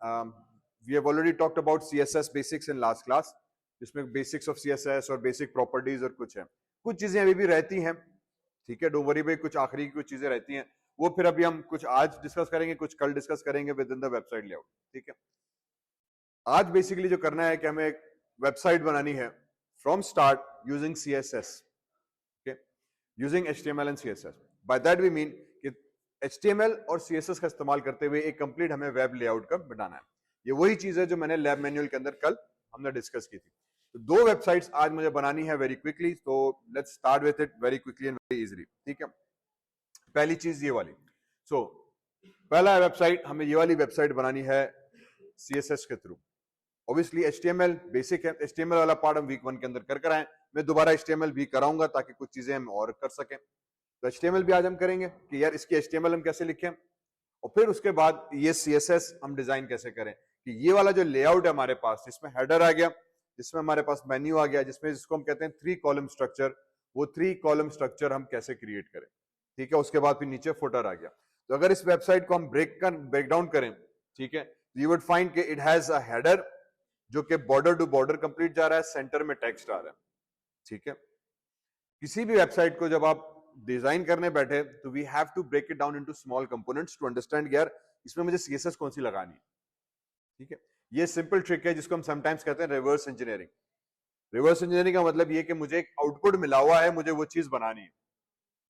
We have already talked about CSS basics in last class, जिसमें basics of CSS और basic properties और कुछ है, कुछ चीजें अभी भी रहती हैं, ठीक है, डोंट वरी भाई, कुछ आखिरी की कुछ चीजें रहती हैं, वो फिर अभी हम कुछ आज डिस्कस करेंगे, कुछ कल डिस्कस करेंगे with in the website layout, ठीक है। आज बेसिकली जो करना है कि हमें एक वेबसाइट बनानी है from start using CSS, okay, using HTML and CSS. By that we mean कि एचटीएमएल और सीएसएस का इस्तेमाल करते हुए एक कंप्लीट हमें वेब लेआउट का बनाना है। ये वही चीज है जो मैंने लैब मैनुअल के अंदर कल हमने डिस्कस की थी। तो 2 वेबसाइट्स आज मुझे बनानी है वेरी क्विकली, तो let's start with it very quickly and very easily, ठीक है। पहली चीज ये वाली, सो पहला वेबसाइट, हमें ये वाली वेबसाइट बनानी है सीएसएस के थ्रू। ऑब्वियसली एचटीएमएल बेसिक है, एचटीएमएल वाला पार्ट हम वीक 1 के अंदर कर आए, मैं दोबारा एचटीएमएल भी कराऊंगा ताकि कुछ चीजें हम और कर सकें। तो एचटीएमएल भी आज हम करेंगे कि यार इसकी एचटीएमएल हम कैसे लिखें, और फिर उसके बाद ये सीएसएस हम डिजाइन कैसे करें कि ये वाला जो लेआउट है हमारे पास, जिसमें हेडर आ गया, जिसमें हमारे पास मेन्यू आ गया, जिसमें जिसको हम कहते हैं 3 कॉलम स्ट्रक्चर, वो 3 कॉलम स्ट्रक्चर हम कैसे क्रिएट करें, ठीक है। उसके बाद फिर नीचे फुटर आ गया। तो अगर इस वेबसाइट को हम ब्रेक डाउन करें, ठीक है, यू वुड फाइंड कि इट हैज अ हेडर जो कि बॉर्डर टू बॉर्डर कंप्लीट जा रहा है, सेंटर में टेक्स्ट आ रहा है, ठीक है। किसी भी वेबसाइट को जब आप डिजाइन करने बैठे तो we have to break it down into small components to understand यार इसमें मुझे सीएसएस कौन सी लगानी है, ठीक है। ये सिंपल ट्रिक है जिसको हम समटाइम्स कहते हैं रिवर्स इंजीनियरिंग। रिवर्स इंजीनियरिंग का मतलब ये कि मुझे एक आउटपुट मिला हुआ है, मुझे वो चीज बनानी है,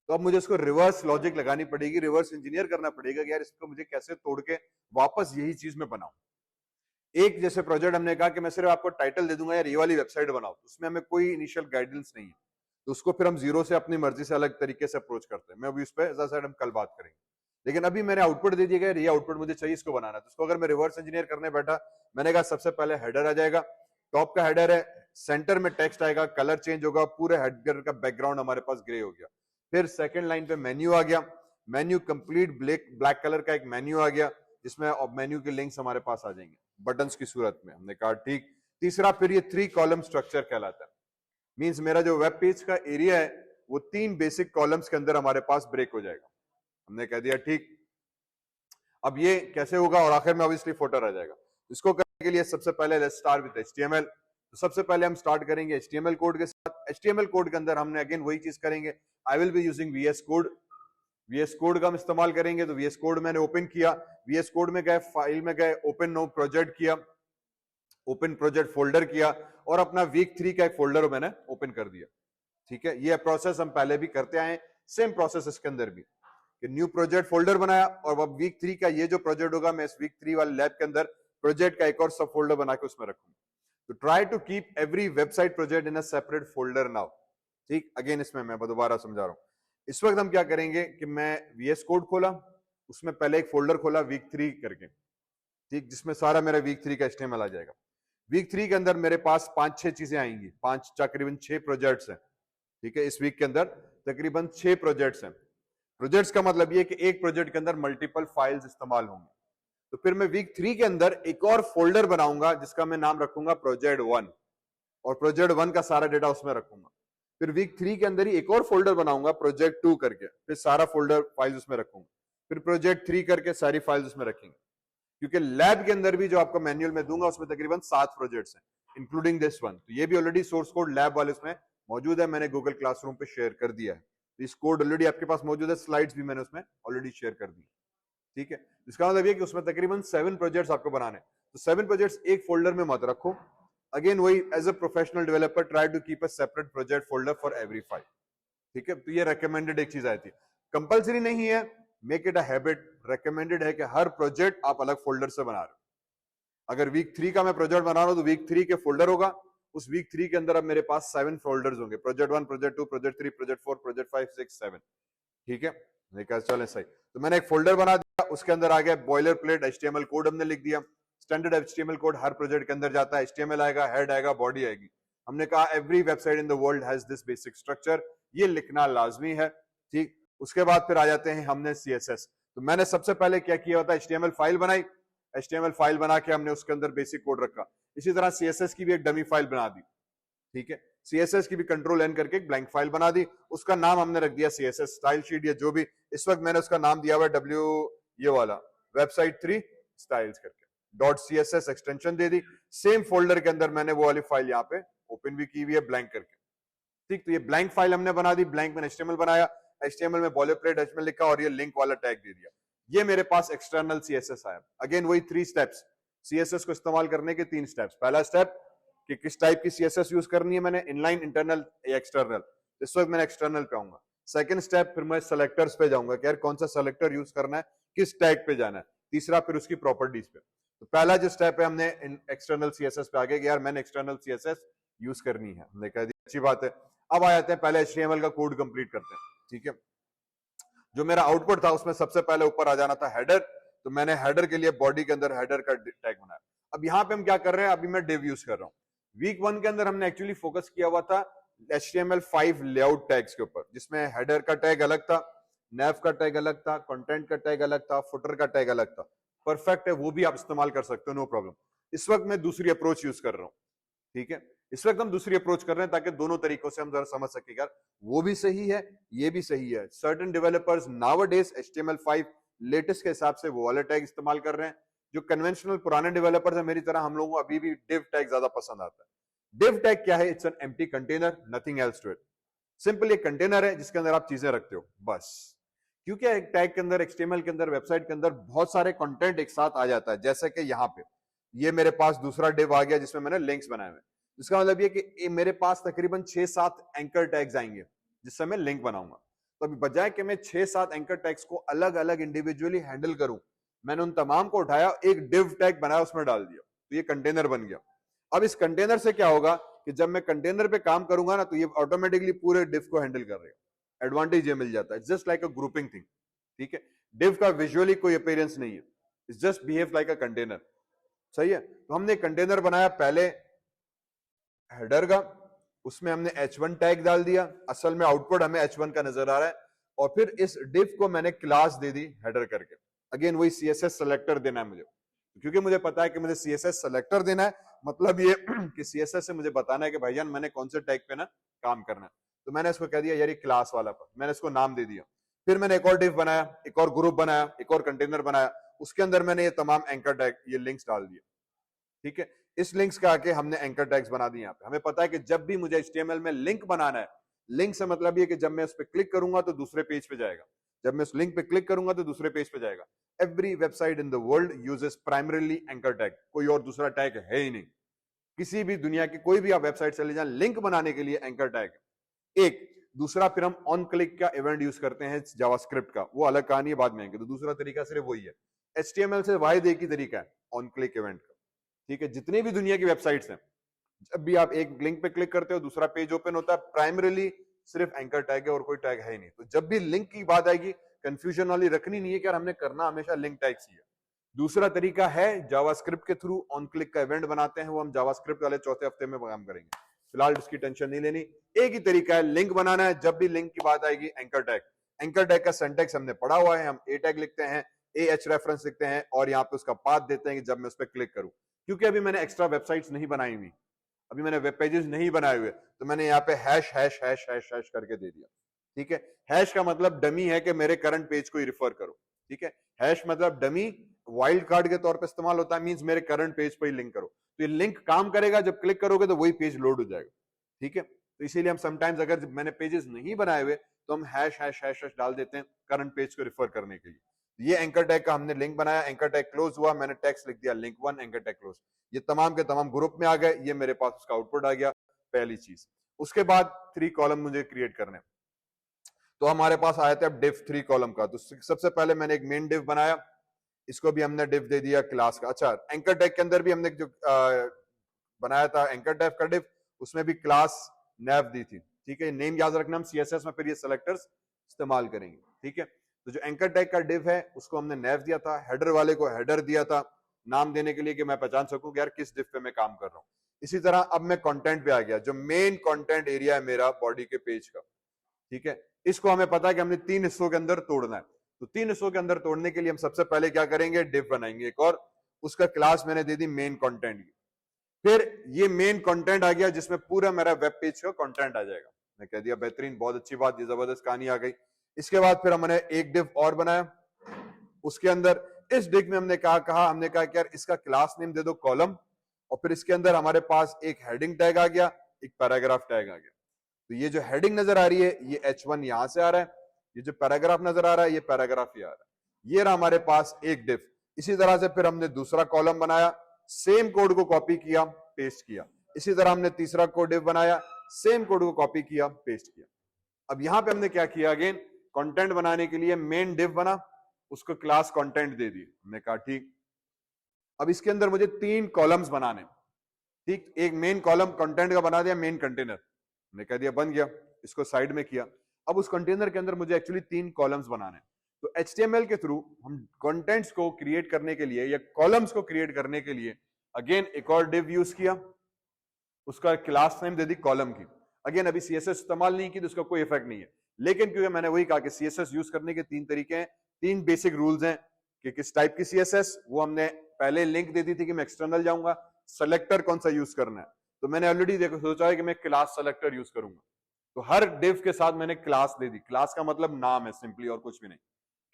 तो अब मुझे उसको रिवर्स लॉजिक लगानी पड़ेगी, रिवर्स इंजीनियर करना पड़ेगा कि यार इसको मुझे कैसे तोड़ के वापस यही चीज में बनाऊं। एक जैसे प्रोजेक्ट हमने कहा कि मैं सिर्फ आपको टाइटल दे दूंगा यार ये वाली वेबसाइट बनाओ, उसमें हमें कोई इनिशियल गाइडेंस नहीं है, तो उसको फिर हम जीरो से अपनी मर्जी से अलग तरीके से अप्रोच करते हैं। मैं अभी उस पर हम कल बात करेंगे, लेकिन अभी मैंने आउटपुट दे दिया, ये आउटपुट मुझे चाहिए, इसको बनाना है। तो उसको अगर मैं रिवर्स इंजीनियर करने बैठा, मैंने कहा सबसे पहले हेडर आ जाएगा, टॉप का हेडर है, सेंटर में टेक्स्ट आएगा, कलर चेंज होगा, पूरे हेडर का बैकग्राउंड हमारे पास ग्रे हो गया। फिर सेकंड लाइन पे मेन्यू आ गया, मेन्यू कंप्लीट ब्लैक कलर का एक मेन्यू आ गया, जिसमें मेन्यू के लिंक्स हमारे पास आ जाएंगे बटन्स की सूरत में। हमने कहा ठीक। तीसरा फिर ये 3 कॉलम स्ट्रक्चर कहलाता है, मींस मेरा जो वेब पेज का एरिया है वो 3 बेसिक कॉलम्स के अंदर हमारे पास ब्रेक हो जाएगा। हमने कह दिया ठीक। अब ये कैसे होगा, और आखिर में ऑब्वियसली फुटर आ जाएगा। इसको करने के लिए सबसे पहले लेट्स स्टार्ट विद एचटीएमएल। तो सबसे पहले हम स्टार्ट करेंगे एचटीएमएल कोड के साथ। एचटीएमएल कोड के अंदर हमने अगेन वही चीज करेंगे, I will be using VS code. VS code का हम इस्तेमाल करेंगे। तो वीएस कोड मैंने ओपन किया, वीएस कोड में गए, फाइल में गए, ओपन नो प्रोजेक्ट किया, ओपन प्रोजेक्ट फोल्डर किया, और अपना वीक 3 का एक फोल्डर मैंने ओपन कर दिया, ठीक है। ये प्रोसेस हम पहले भी करते आए, सेम प्रोसेस इसके अंदर भी, कि न्यू प्रोजेक्ट फोल्डर बनाया, और अब वीक 3 का ये जो प्रोजेक्ट होगा, मैं इस वीक 3 वाले लैब के अंदर प्रोजेक्ट का एक और सब फोल्डर बना के उसमें रखूंगा। तो try to keep every website project in a separate folder now, ठीक। अगेन इसमें मैं दोबारा समझा रहा हूं। इस वक्त हम क्या करेंगे कि मैं वीएस कोड खोला, उसमें पहले एक फोल्डर खोला वीक 3 करके, ठीक, जिसमें सारा मेरा वीक 3 का एचटीएमएल आ जाएगा। वीक 3 के अंदर मेरे पास 5-6 चीजें आएंगी, 5 तकरीबन 6 प्रोजेक्ट्स हैं, ठीक है। इस वीक के अंदर तकरीबन 6 प्रोजेक्ट्स हैं। प्रोजेक्ट्स का मतलब ये कि एक प्रोजेक्ट के अंदर मल्टीपल फाइल्स इस्तेमाल होंगे। तो फिर मैं वीक 3 के अंदर एक और फोल्डर बनाऊंगा जिसका मैं नाम रखूंगा प्रोजेक्ट 1, और प्रोजेक्ट 1 का सारा डेटा उसमें रखूंगा। फिर वीक 3 के अंदर ही एक और फोल्डर बनाऊंगा प्रोजेक्ट 2 करके, फिर सारा फोल्डर फाइल्स उसमें रखूंगा। फिर प्रोजेक्ट 3 करके सारी फाइल्स उसमें रखेंगे, क्योंकि लैब के अंदर भी जो आपको मैनुअल में दूंगा उसमें तकरीबन 7 प्रोजेक्ट्स हैं, इंक्लूडिंग दिस वन। तो ये भी ऑलरेडी सोर्स कोड लैब वाले उसमें मौजूद है, मैंने गूगल क्लासरूम पे शेयर कर दिया है। इस कोड ऑलरेडी आपके पास मौजूद है, स्लाइड्स भी मैंने उसमें ऑलरेडी शेयर कर दी, ठीक है। इसका मतलब ये कि उसमें तकरीबन 7 प्रोजेक्ट्स आपको बनाने। तो 7 प्रोजेक्ट्स एक फोल्डर में मत रखो। अगेन वही, as a professional developer try to keep a separate project folder for every file, ठीक है। तो ये रेकमेंडेड एक चीज आई थी, कंपल्सरी नहीं है, make it a habit. Recommended है कि हर प्रोजेक्ट आप अलग फोल्डर से बना रहे हो। अगर वीक 3 का मैं प्रोजेक्ट बना रहा हूं तो वीक 3 के फोल्डर होगा, उस वीक 3 के अंदर अब मेरे पास 7 फोल्डर्स होंगे, project 1, project 2, project 3, project 4, project 5, 6, 7, ठीक है। चले सही। तो मैंने एक फोल्डर बना दिया, उसके अंदर आ गया बॉयलर प्लेट एचटीएमएल कोड हमने लिख दिया। स्टैंडर्ड एचटीएमएल कोड हर प्रोजेक्ट के अंदर जाता है, एचटीएमएल आएगा, हेड आएगा, बॉडी आएगी। हमने कहा every website in the world has this basic structure, ये लिखना लाजमी है, ठीक। उसके बाद फिर आ जाते हैं हमने सीएसएस। तो मैंने सबसे पहले क्या किया होता है, एचटीएमएल फाइल बनाई, एचटीएमएल फाइल बना के हमने उसके अंदर बेसिक कोड रखा। इसी तरह सीएसएस की भी एक डमी फाइल बना दी, ठीक है। सीएसएस की भी कंट्रोल एन करके एक ब्लैंक फाइल बना दी, उसका नाम हमने रख दिया सीएसएस स्टाइल शीट या जो भी। इस वक्त मैंने उसका नाम दिया हुआ है डब्ल्यू, ये वाला वेबसाइट 3 स्टाइल्स करके, .css एक्सटेंशन दे दी, सेम फोल्डर के अंदर मैंने वो वाली फाइल यहाँ पे ओपन भी की हुई है ब्लैंक करके। ठीक, तो ये ब्लैंक फाइल हमने बना दी, ब्लैंक में HTML बनाया, HTML में बॉयलरप्लेट HTML लिखा और ये लिंक वाला टैग दे दिया। ये मेरे पास एक्सटर्नल CSS आया। अगेन वही 3 स्टेप्स, CSS को इस्तेमाल करने के 3 स्टेप्स। पहला स्टेप कि किस टाइप की CSS यूज करनी है मैंने, इनलाइन, इंटरनल या एक्सटर्नल। इस वक्त मैंने एक्सटर्नल पे आऊंगा। सेकंड स्टेप फिर मैं सेलेक्टर्स पे जाऊंगा कि यार कौन सा सेलेक्टर यूज करना है, किस टैग पे जाना है। तीसरा फिर उसकी प्रॉपर्टीज पे। तो पहला जो स्टेप है हमने एक्सटर्नल CSS पे आगे कि यार मैंने एक्सटर्नल CSS यूज करनी है, हमने कह दिया अच्छी बात है। अब आ जाते हैं पहले HTML का कोड कंप्लीट करते हैं। ठीक है, जो मेरा आउटपुट था उसमें सबसे पहले ऊपर आ जाना था हेडर, तो मैंने हेडर के लिए बॉडी के अंदर हेडर का टैग बनाया। अब यहाँ पे हम क्या कर रहे हैं, अभी मैं div यूज कर रहा हूँ। वीक 1 के अंदर हमने एक्चुअली फोकस किया हुआ था HTML5 लेआउट टैग्स के ऊपर, जिसमें हेडर का टैग अलग था, नेव का टैग अलग था, कंटेंट का टैग अलग था, फुटर का टैग अलग था। परफेक्ट है, वो भी आप इस्तेमाल कर सकते हो, नो प्रॉब्लम। इस वक्त मैं दूसरी अप्रोच यूज कर रहा हूँ। ठीक है, इस वक्त हम दूसरी अप्रोच कर रहे हैं ताकि दोनों तरीकों से हम जरा समझ सके यार वो भी सही है, ये भी सही है। Certain developers nowadays HTML5 latest के हिसाब से वो वाले टैग इस्तेमाल कर रहे हैं। जो कन्वेंशनल पुराने डेवलपर्स हैं मेरी तरह, हम लोगों को अभी भी div टैग ज्यादा पसंद आता है। div टैग क्या है? It's an empty container, nothing else to it. Simple एक कंटेनर है जिसके अंदर आप चीजें रखते हो बस। क्योंकि एक टैग के अंदर, HTML के अंदर, वेबसाइट के अंदर बहुत सारे कंटेंट एक साथ आ जाता है। जैसे कि यहाँ पे ये मेरे पास दूसरा div आ गया जिसमें मैंने लिंक्स बनाए हुए। इसका मतलब ये कि मेरे पास तकरीबन 6-7 एंकर टैग्स आएंगे जिससे मैं लिंक बनाऊंगा। तो अभी बजाय कि मैं 6-7 एंकर टैग्स को अलग अलग इंडिविजुअली हैंडल करूं, मैंने उन तमाम को उठाया, एक div टैग बनाया, उसमें डाल दिया, तो ये कंटेनर बन गया। अब इस कंटेनर से क्या होगा कि जब मैं कंटेनर पे काम करूंगा ना, तो ये ऑटोमेटिकली पूरे div को हैंडल कर रहेगा। एडवांटेज ये मिल जाता है, just like a grouping thing. ठीक है, div का विजुअली कोई अपीयरेंस नहीं है, it's just behave like a container. सही है, तो हमने कंटेनर बनाया पहले हेडर का, उसमें हमने h1 टैग डाल दिया। असल में आउटपुट हमें h1 का नजर आ रहा है, और फिर इस div को मैंने क्लास दे दी हेडर करके। अगेन वही CSS सेलेक्टर देना है मुझे, क्योंकि मुझे पता है कि मुझे CSS सेलेक्टर देना है, मतलब ये कि CSS से मुझे बताना है कि भाईजान मैंने कौन से टैग पे ना काम करना है। तो मैंने इसको कह दिया यार ये क्लास वाला पर, मैंने इसको नाम दे दिया। फिर मैंने एक और div बनाया, एक और ग्रुप बनाया, एक और कंटेनर बनाया, उसके अंदर मैंने ये तमाम एंकर टैग, ये लिंक्स डाल दिए। ठीक है, इस लिंक्स का आके हमने एंकर टैग्स बना दिए। यहाँ पे हमें पता है कि जब भी मुझे HTML में लिंक बनाना है, लिंक से मतलब ये कि जब मैं उस पर क्लिक करूंगा तो दूसरे पेज पे जाएगा, जब मैं उस लिंक पे क्लिक करूंगा तो दूसरे पेज पे जाएगा। Every website in the world uses primarily anchor tag, कोई और दूसरा टैग है ही नहीं। किसी भी दुनिया की कोई भी आप वेबसाइट चले जाएं, लिंक बनाने के लिए एंकर टैग एक। दूसरा फिर हम ऑन क्लिक का इवेंट यूज करते हैं जावास्क्रिप्ट का, वो अलग कहानी है, बाद में आएंगे। तो दूसरा तरीका सिर्फ वही है, HTML से वाहिद एक ही तरीका है, ऑन क्लिक इवेंट का। ठीक है, जितनी भी दुनिया की वेबसाइट्स हैं, जब भी आप एक लिंक पे क्लिक करते हो दूसरा पेज ओपन होता है, प्राइमरीली सिर्फ एंकर टैग है और कोई टैग है ही नहीं। तो जब भी लिंक की बात आएगी, कंफ्यूजन वाली रखनी नहीं है कि यार हमने करना हमेशा लिंक टैग्स ही है। दूसरा तरीका है जावास्क्रिप्ट के थ्रू ऑन क्लिक का इवेंट बनाते हैं, वो हम जावास्क्रिप्ट वाले चौथे हफ्ते में काम करेंगे, फिलहाल उसकी टेंशन नहीं लेनी। एक ही तरीका है, लिंक बनाना है, जब भी लिंक की बात आएगी एंकर टैग। एंकर टैग का सिंटैक्स हमने पढ़ा हुआ है, हम ए टैग लिखते हैं, AH रेफरेंस लिखते हैं, और यहाँ पे उसका पाथ देते हैं कि जब मैं उस पर क्लिक करूं। क्योंकि अभी मैंने एक्स्ट्रा वेबसाइट्स नहीं बनाई हुई, अभी मैंने वेब पेजेस नहीं बनाए हुए, तो मैंने यहाँ पे hash hash hash hash hash करके दे दिया। ठीक है, हैश का मतलब डमी है कि मेरे करंट पेज को ही रिफर करो। ठीक है, हैश मतलब डमी, वाइल्ड कार्ड के तौर पे इस्तेमाल होता है, मींस मेरे करंट पेज पे ही लिंक करो। तो ये लिंक काम करेगा, जब क्लिक करोगे तो वही पेज लोड हो जाएगा। ठीक है, तो इसीलिए हम समटाइम्स अगर मैंने पेजेस नहीं बनाए हुए तो हम हैश हैश हैश हैश डाल देते हैं करंट पेज को रिफर करने के लिए। ये एंकर टैग का हमने लिंक बनाया, एंकर टैग क्लोज हुआ, मैंने टेक्स्ट लिख दिया लिंक 1 एंकर टैग क्लोज। ये तमाम के तमाम ग्रुप में आ गए, ये मेरे पास उसका आउटपुट आ गया, पहली चीज। उसके बाद 3 कॉलम मुझे क्रिएट करने, तो हमारे पास आया था div 3 कॉलम का। तो सबसे पहले मैंने एक मेन div बनाया, इसको भी हमने div दे दिया क्लास का। अच्छा, एंकर टैग के अंदर भी हमने जो बनाया था एंकर टैग का div, उसमें भी क्लास nav दी थी। ठीक है, नेम याद रखना, हम CSS में फिर ये सेलेक्टर्स इस्तेमाल करेंगे। ठीक है, तो जो एंकर टैग का div है उसको हमने nav दिया था, हेडर वाले को हेडर दिया था नाम देने के लिए कि मैं पहचान सकूं कि यार किस div पे मैं काम कर रहा हूं। इसी तरह अब मैं कंटेंट पे आ गया, जो मेन कंटेंट एरिया है मेरा बॉडी के पेज का। ठीक है, इसको हमें पता है कि हमने 3 हिस्सों के अंदर तोड़ना है। तो 3 हिस्सों के अंदर तोड़ने के लिए हम सबसे पहले क्या करेंगे, div बनाएंगे एक, और उसका क्लास मैंने दे दी मेन कंटेंट की। फिर ये मेन कंटेंट आ गया जिसमें पूरा मेरा वेब पेज का कंटेंट आ जाएगा। मैं कह दिया बेहतरीन, बहुत अच्छी बात, ये जबरदस्त कहानी आ गई। इसके बाद फिर हमने एक div और बनाया, उसके अंदर इस डिफ में हमने हमने कहा कि यार इसका क्लास नेम दे दो कॉलम, और फिर इसके अंदर हमारे पास एक हेडिंग टैग आ गया, एक पैराग्राफ टैग आ गया। तो ये जो हेडिंग नजर आ रही है ये H1 यहां से आ रहा है, ये जो पैराग्राफ नजर आ रहा है ये पैराग्राफ ही आ रहा है। ये रहा हमारे पास एक डिफ। इसी तरह से फिर हमने दूसरा कॉलम बनाया, सेम कोड को कॉपी किया, पेस्ट किया। इसी तरह हमने तीसरा कोड डिफ बनाया, सेम कोड को कॉपी किया, पेस्ट किया। अब यहां पे हमने क्या किया, अगेन कंटेंट बनाने के लिए मेन डिफ बना, उसको क्लास कंटेंट दे दी। हमने कहा ठीक, अब इसके अंदर मुझे 3 कॉलम्स बनाने, ठीक, एक मेन कॉलम कंटेंट का बना दिया, मेन कंटेनर हमने कह दिया बन गया, इसको साइड में किया। अब उस कंटेनर के अंदर मुझे एक्चुअली 3 कॉलम्स बनाने, तो HTML के थ्रू हम कंटेंट्स को क्रिएट करने के लिए या कॉलम्स को क्रिएट करने के लिए अगेन एक और डिव यूज किया, उसका class name they the column की। अगेन अभी CSS इस्तेमाल नहीं की तो उसका कोई इफेक्ट नहीं है, लेकिन क्योंकि मैंने वही कहा कि CSS यूज करने के 3 तरीके हैं, 3 बेसिक रूल्स हैं कि किस टाइप की CSS, वो हमने पहले लिंक दे दी थी कि मैं एक्सटर्नल जाऊंगा, सेलेक्टर कौन सा यूज करना है, तो मैंने ऑलरेडी देखो सोचा है कि मैं क्लास सेलेक्टर यूज करूंगा। तो हर डिव के साथ मैंने क्लास दे दी, क्लास का मतलब नाम है सिंपली और कुछ भी नहीं।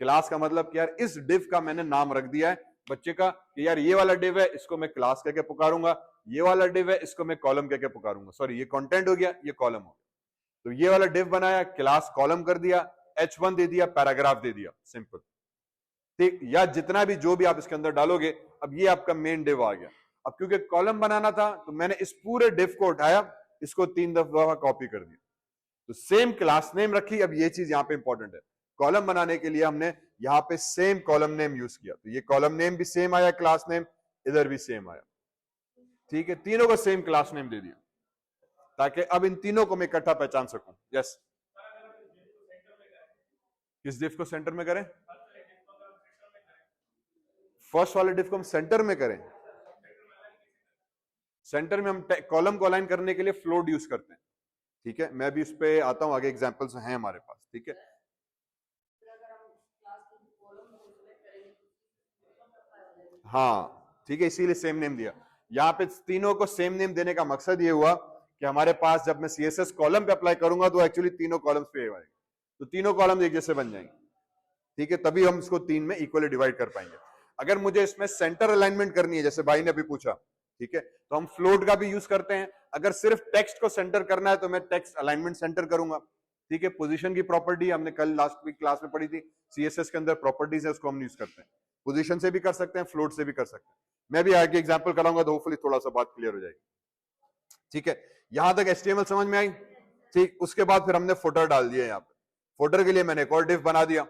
क्लास का मतलब कि यार इस डिव का मैंने नाम रख दिया है बच्चे का कि यार ये वाला डिव है इसको मैं क्लास कहके पुकारूंगा, ये वाला डिव है इसको मैं कॉलम कहके पुकारूंगा। सॉरी, ये कंटेंट हो गया, ये कॉलम हो गया। तो ये वाला डिव बनाया, क्लास कॉलम कर दिया, H1 दे दिया, पैराग्राफ दे दिया, सिंपल, ठीक। या जितना भी जो भी आप इसके अंदर डालोगे, अब ये आपका मेन डिव आ गया। अब क्योंकि कॉलम बनाना था तो मैंने इस पूरे डिव को उठाया, इसको 3 दफा कॉपी कर दिया, तो सेम क्लास नेम रखी। अब ये चीज यहां पे इंपॉर्टेंट है, कॉलम बनाने के लिए हमने यहां पे सेम कॉलम नेम यूज किया, तो ये कॉलम नेम भी सेम आया, क्लास नेम इधर भी सेम आया, ठीक है। तीनों को सेम क्लास नेम दे दिया ताकि अब इन तीनों को मैं इकट्ठा पहचान सकूं। यस, किस डिव को सेंटर में करें? फर्स्ट वाले डिव को हम सेंटर में करें। सेंटर में हम कॉलम को अलाइन करने के लिए फ्लोट यूज करते हैं, ठीक है। मैं भी उस पे आता हूं, आगे एग्जांपल्स हैं हमारे पास, ठीक है। हाँ ठीक है, इसीलिए सेम नेम दिया। यहाँ पे तीनों को सेम नेम देने का मकसद ये हुआ कि हमारे पास जब मैं CSS कॉलम पे अप्लाई करूंगा तो एक्चुअली तीनों कॉलम्स पे आएगा, तो तीनों कॉलम एक जैसे बन जाएंगे, ठीक है। तभी हम इसको 3 में इक्वली डिवाइड कर पाएंगे। अगर मुझे इसमें सेंटर अलाइनमेंट करनी है, जैसे भाई ने अभी पूछा, ठीक है, तो हम फ्लोट का भी यूज करते हैं। अगर सिर्फ टेक्स्ट को सेंटर करना है तो मैं टेक्स्ट अलाइनमेंट सेंटर करूंगा, ठीक है। पोजीशन की प्रॉपर्टी हमने कल लास्ट वीक क्लास में पढ़ी थी, CSS के अंदर प्रॉपर्टीज है, उसको हम यूज करते हैं। पोजीशन से भी कर सकते हैं, फ्लोट से भी कर सकते हैं। मैं भी आगे एग्जांपल कराऊंगा तो होपफुली थोड़ा सा बात क्लियर हो जाएगी, ठीक है। यहां तक HTML समझ में आई, ठीक। उसके बाद फिर हमने फुटर डाल दिया, यहाँ पे फुटर के लिए मैंने एक और डिव बना दिया,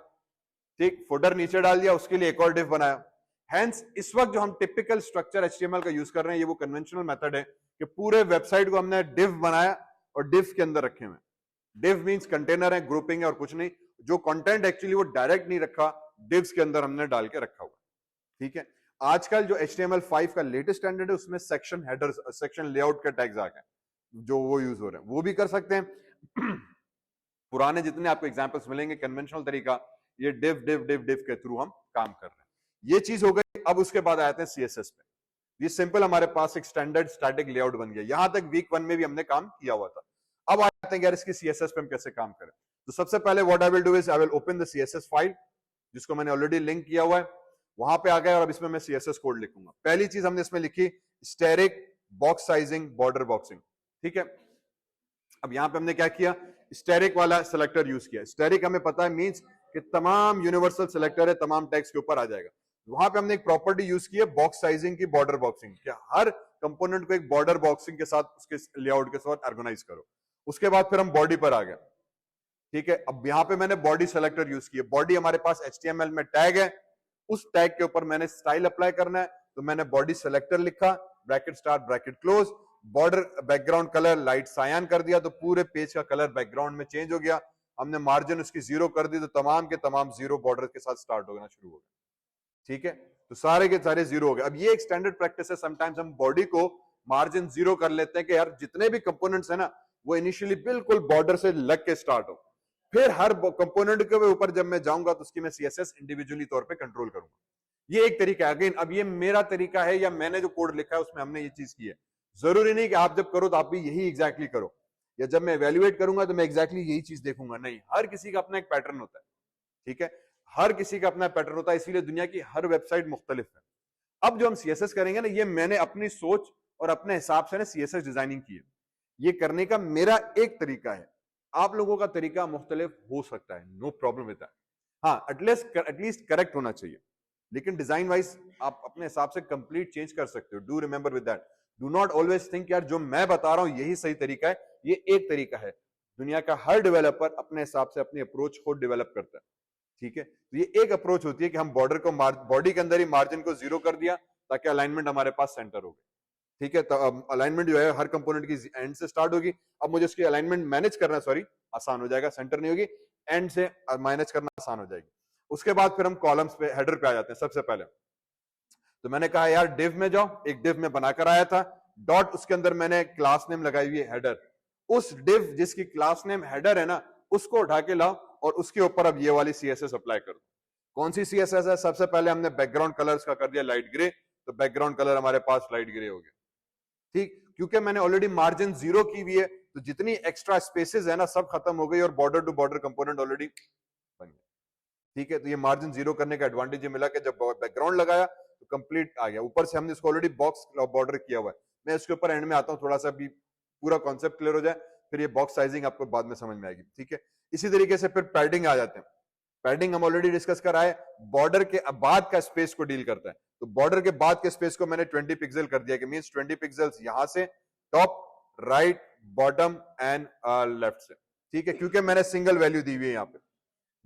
ठीक। फुटर नीचे डाल दिया, उसके लिए एक और डिव बनाया। हेंस इस वक्त जो हम टिपिकल स्ट्रक्चर HTML का यूज कर रहे हैं, ये वो कन्वेंशनल मेथड है कि पूरे वेबसाइट को हमने डिव बनाया और डिव के अंदर रखे हुए। डिव मींस कंटेनर है, ग्रुपिंग है और कुछ नहीं। जो कंटेंट एक्चुअली वो डायरेक्ट नहीं रखा, डिव्स के अंदर हमने डाल के रखा हुआ, ठीक है। आजकल जो HTML5 का लेटेस्ट स्टैंडर्ड है उसमें सेक्शन हेडर्स, सेक्शन लेआउट के टैग्स आ गए, जो वो यूज हो रहे हैं, वो भी कर सकते हैं। पुराने जितने आपको एग्जांपल्स मिलेंगे कन्वेंशनल तरीका, ये डिव डिव डिव डिव के थ्रू हम काम कर रहे हैं। ये चीज हो गई। अब उसके बाद आते हैं CSS पे। ये सिंपल हमारे पास एक स्टैंडर्ड स्टैटिक लेआउट बन गया। यहां तक वीक 1 में भी हमने काम किया हुआ था। अब आते हैं यार इसकी CSS पे हम कैसे काम करें। तो सबसे पहले what I will do is I will open the CSS file, जिसको मैंने ऑलरेडी लिंक किया हुआ है, वहां पे आ गया और अब इसमें मैं CSS कोड लिखूंगा। पहली चीज हमने इसमें लिखी static box sizing border boxing, ठीक है। अब यहां पे हमने क्या किया, स्टैटिक वाला सिलेक्टर यूज किया। स्टैटिक हमें पता है मींस कि तमाम यूनिवर्सल सिलेक्टर है, तमाम टेक्स्ट के ऊपर आ जाएगा। वहां पे हमने एक प्रॉपर्टी यूज की है बॉक्स साइजिंग की, बॉर्डर बॉक्सिंग, क्या हर कंपोनेंट को एक बॉर्डर बॉक्सिंग के साथ उसके लेआउट के साथ ऑर्गेनाइज करो। उसके बाद फिर हम बॉडी पर आ गए, ठीक है। अब यहाँ पे मैंने बॉडी सेलेक्टर यूज की है। बॉडी हमारे पास HTML में टैग है, उस टैग के ऊपर मैंने स्टाइल अप्लाई करना है, तो मैंने बॉडी सेलेक्टर लिखा, bracket start bracket close, border background colour light cyan कर दिया, तो पूरे पेज का कलर बैकग्राउंड में चेंज हो गया। हमने मार्जिन उसकी 0 कर दी, तो तमाम के तमाम 0 बॉर्डर के साथ स्टार्ट होना शुरू हो गया, ठीक है। तो सारे के सारे 0 हो गए। अब ये एक स्टैंडर्ड प्रैक्टिस है, समटाइम्स हम बॉडी को मार्जिन 0 कर लेते हैं कि यार जितने भी कंपोनेंट्स है ना वो इनिशियली बिल्कुल बॉर्डर से लग के स्टार्ट हो, फिर हर कंपोनेंट के ऊपर जब मैं जाऊंगा तो उसकी मैं CSS इंडिविजुअली तौर पे कंट्रोल करूंगा। ये एक तरीका है। अगेन अब ये मेरा तरीका है या मैंने जो कोड लिखा है उसमें हमने ये चीज की है। जरूरी नहीं कि आप जब करो तो आप भी यही एग्जैक्टली करो, या जब मैं एवेल्युएट करूंगा तो मैं एग्जैक्टली यही चीज देखूंगा, नहीं, हर किसी का अपना एक पैटर्न होता है, ठीक है। हर किसी का अपना पैटर्न होता है, इसीलिए दुनिया की हर वेबसाइट मुख्तलिफ है। अब जो हम सीएसएस करेंगे ना, ये मैंने अपनी सोच और अपने हिसाब से ना सीएसएस डिजाइनिंग की है। ये करने का मेरा एक तरीका है, आप लोगों का तरीका मुख्तलिफ हो सकता है, नो प्रॉब्लम विद दैट। हाँ, एटलीस्ट करेक्ट होना चाहिए, लेकिन डिजाइन वाइज आप अपने हिसाब से कंप्लीट चेंज कर सकते हो। Do remember with that, do not always think यार जो मैं बता रहा हूं यही सही तरीका है। ये एक तरीका है, दुनिया का हर डेवलपर अपने हिसाब से अपनी अप्रोच खुद डेवलप करता है, ठीक है। तो ये एक अप्रोच होती है कि हम बॉर्डर को बॉडी के अंदर ही मार्जिन को 0 कर दिया ताकि अलाइनमेंट हमारे पास सेंटर हो गई, ठीक है। तो अलाइनमेंट जो है हर कंपोनेंट की एंड से स्टार्ट होगी, अब मुझे उसकी अलाइनमेंट मैनेज करना आसान हो जाएगा, सेंटर नहीं होगी, एंड से मैनेज करना आसान हो जाएगी। उसके बाद फिर हम कॉलम्स पे, हेडर पे आ जाते हैं। सबसे पहले तो मैंने कहा यार डिव में जाओ, एक डिव में बनाकर आया था, डॉट उसके अंदर मैंने क्लास नेम लगाई हुई है हेडर। उस डिव जिसकी क्लास नेम हेडर है ना, उसको उठा के लाओ और उसके ऊपर अब ये वाली सीएसएस अप्लाई करो। कौन सी सीएसएस है? सबसे पहले हमने बैकग्राउंड कलर्स का कर दिया लाइट ग्रे, तो बैकग्राउंड कलर हमारे पास लाइट ग्रे हो गया, ठीक। क्योंकि मैंने ऑलरेडी मार्जिन 0 की हुई है, तो जितनी एक्स्ट्रा स्पेसेस है ना सब खत्म हो गई और border to border component already बन गया, ठीक है। तो ये मार्जिन 0 करने का एडवांटेज ये मिला कि जब बैकग्राउंड लगाया तो कंप्लीट आ गया। ऊपर से हमने इसको ऑलरेडी बॉक्स बॉर्डर किया हुआ है। मैं इसके ऊपर एंड में आता हूँ, थोड़ा सा भी पूरा कॉन्सेप्ट क्लियर हो जाए, फिर ये बॉक्स साइजिंग आपको बाद में समझ में आएगी, ठीक है। इसी तरीके से फिर पैडिंग आ जाते हैं। पैडिंग हम ऑलरेडी डिस्कस कर आए, बॉर्डर के बाद का स्पेस को डील करता है। तो बॉर्डर के बाद के स्पेस को मैंने 20 पिक्सल कर दिया, कि मींस 20 पिक्सल्स यहां से top, right, bottom and left से, ठीक है। क्योंकि मैंने सिंगल वैल्यू दी हुई है यहाँ पे।